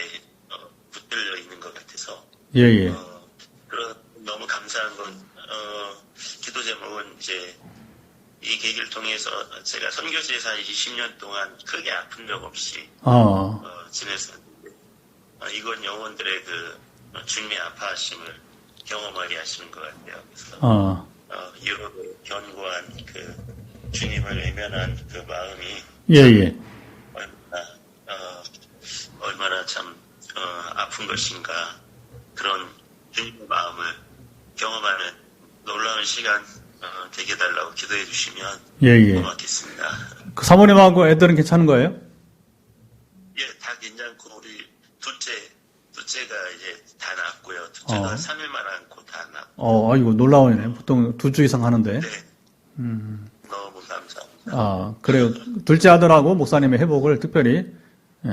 붙들려 있는 것 같아서 예. 그런 너무 감사한 건 기도 제목은 이제 이 계기를 통해서 제가 선교지에서 한 20년 동안 크게 아픈 적 없이 지냈었는데 이건 영혼들의 주님의 아파하심을 경험하게 하시는 것 같아요. 그래서 유럽의 견고한 주님을 외면한 마음이 예. 얼마나 참 아픈 것인가 그런 주님의 마음을 경험하는 놀라운 시간 되게 해달라고 기도해 주시면 고맙겠습니다. 그 사모님하고 애들은 괜찮은 거예요? 예, 다 괜찮고 우리 둘째가 이제 다 낫고요. 둘째가 3일만 안고 다 낫고. 아이고 놀라워요. 보통 2주 이상 하는데. 네. 너무 감사합니다. 그래요. 둘째 아들하고 목사님의 회복을 특별히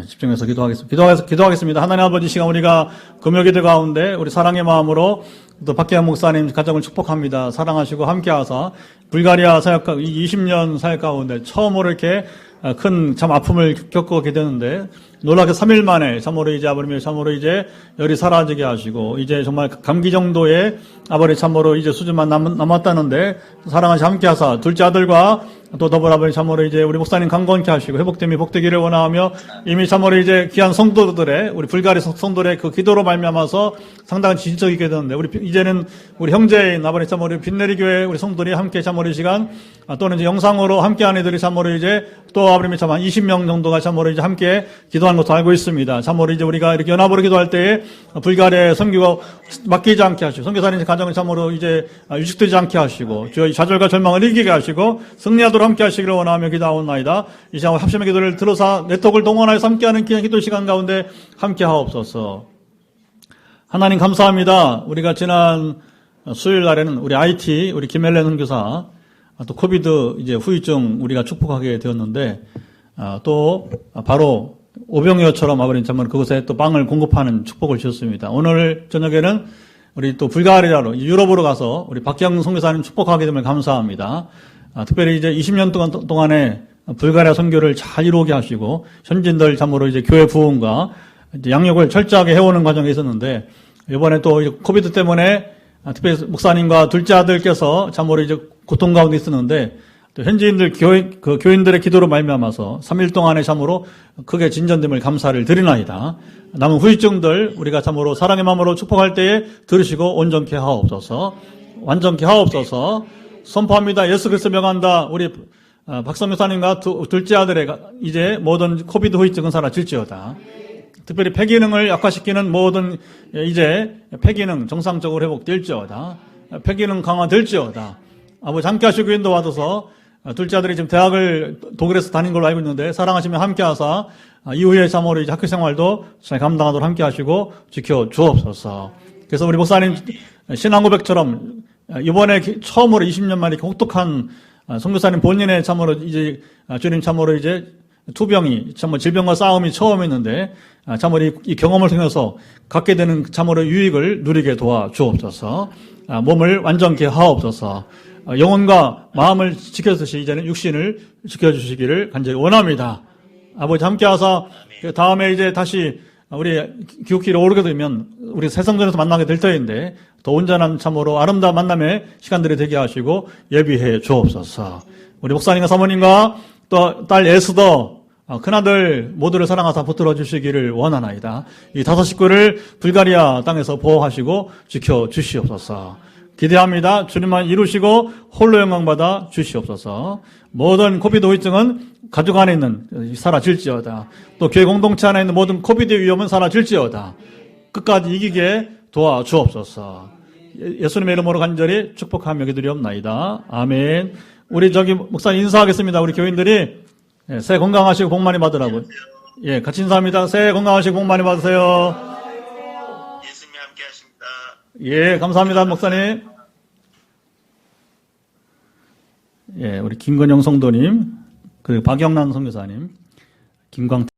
집중해서 기도하겠습니다. 기도하겠습니다. 하나님 아버지, 시간 우리가 금요기도 가운데 우리 사랑의 마음으로 또 박계환 목사님 가정을 축복합니다. 사랑하시고 함께하사 불가리아 사역 20년 사역 가운데 처음으로 이렇게 큰 참 아픔을 겪게 되는데 놀랍게 3일 만에 참으로 이제 아버님 참으로 이제 열이 사라지게 하시고 이제 정말 감기 정도의 아버지 참으로 이제 수준만 남았다는데 사랑하시 함께하사 둘째 아들과 또 더불어 아버지 참으로 이제 우리 목사님 강건케 하시고 회복됨이 복되기를 원하며 이미 참으로 이제 귀한 성도들의 우리 불가리 성도들의 기도로 말미암아서 상당한 지지적이 있게 되는데 이제는 우리 형제인 아버지 참으로 빛내리 교회 우리 성도들이 함께 참으로 이 시간 또는 이제 영상으로 함께하는 이들이 참으로 이제 또 아버님이 참 한 20명 정도가 참으로 이제 함께 기도하는 것도 알고 있습니다. 참으로 이제 우리가 이렇게 연합으로 기도할 때에 불가리아의 선교가 맡기지 않게 하시고 선교사님 가정을 참으로 이제 유식되지 않게 하시고 주의 좌절과 절망을 이기게 하시고 승리하도록 함께 하시기를 원하며 기도하옵나이다. 이 시간 합심의 기도를 들어서 네트워크를 동원하여서 함께하는 귀한 기도 시간 가운데 함께 하옵소서. 하나님 감사합니다. 우리가 지난 수요일 날에는 우리 IT 우리 김엘렌 선교사 또 코비드 이제 후유증 우리가 축복하게 되었는데 또 바로 오병이어처럼 아버님 정말 그곳에 또 빵을 공급하는 축복을 주셨습니다. 오늘 저녁에는 우리 또 불가리아로 유럽으로 가서 우리 박기영 선교사님 축복하게 됨을 감사합니다. 특별히 이제 20년 동안에 불가리아 선교를 잘 이루게 하시고 현지인들 참으로 이제 교회 부흥과 이제 양육을 철저하게 해오는 과정에 있었는데 이번에 또 코비드 때문에 특별히 목사님과 둘째 아들께서 참으로 이제 고통 가운데 있었는데 또 현지인들 교인들의 기도로 말미암아서 3일 동안의 참으로 크게 진전됨을 감사를 드리나이다. 남은 후유증들 우리가 참으로 사랑의 마음으로 축복할 때에 들으시고 온전케 하옵소서. 완전케 하옵소서. 선포합니다. 예수 그리스도 명한다. 우리 박성교사님과 둘째 아들의 이제 모든 코비드 후유증은 사라질지어다. 특별히 폐기능을 약화시키는 모든 이제 폐기능 정상적으로 회복될지어다. 폐기능 강화될지어다. 아버지 함께 하시고 인도받아서 둘째 아들이 지금 대학을 독일에서 다닌 걸로 알고 있는데 사랑하시면 함께 하사 이후에 참으로 이제 학교 생활도 잘 감당하도록 함께 하시고 지켜 주옵소서. 그래서 우리 목사님 신앙 고백처럼 이번에 처음으로 20년 만에 혹독한 선교사님 본인의 참으로 이제 주님 참으로 이제 투병이 참으로 질병과 싸움이 처음이었는데 참으로 이 경험을 통해서 갖게 되는 참으로 유익을 누리게 도와 주옵소서. 몸을 완전케 하옵소서. 영혼과 마음을 지켜주시 이제는 육신을 지켜주시기를 간절히 원합니다. 아버지 함께 하사 그 다음에 이제 다시 우리 기독교를 오르게 되면 우리 세상전에서 만나게 될 터인데 더 온전한 참으로 아름다운 만남의 시간들이 되게 하시고 예비해 주옵소서. 우리 목사님과 사모님과 또 딸 에스더 큰아들 모두를 사랑하사 붙들어 주시기를 원하나이다. 이 다섯 식구를 불가리아 땅에서 보호하시고 지켜 주시옵소서. 기대합니다. 주님만 이루시고 홀로 영광받아 주시옵소서. 모든 코비드 후유증은 가족 안에 있는 사라질지어다. 또 교회 공동체 안에 있는 모든 코비드 위험은 사라질지어다. 끝까지 이기게 도와주옵소서. 예수님의 이름으로 간절히 축복하며 기도리옵나이다. 아멘. 우리 목사님 인사하겠습니다. 우리 교인들이 새해 건강하시고 복 많이 받으라고. 예, 같이 인사합니다. 새해 건강하시고 복 많이 받으세요. 예수님 함께 하십니다. 예, 감사합니다, 목사님. 예, 우리 김건영 성도님, 박영란 선교사님, 김광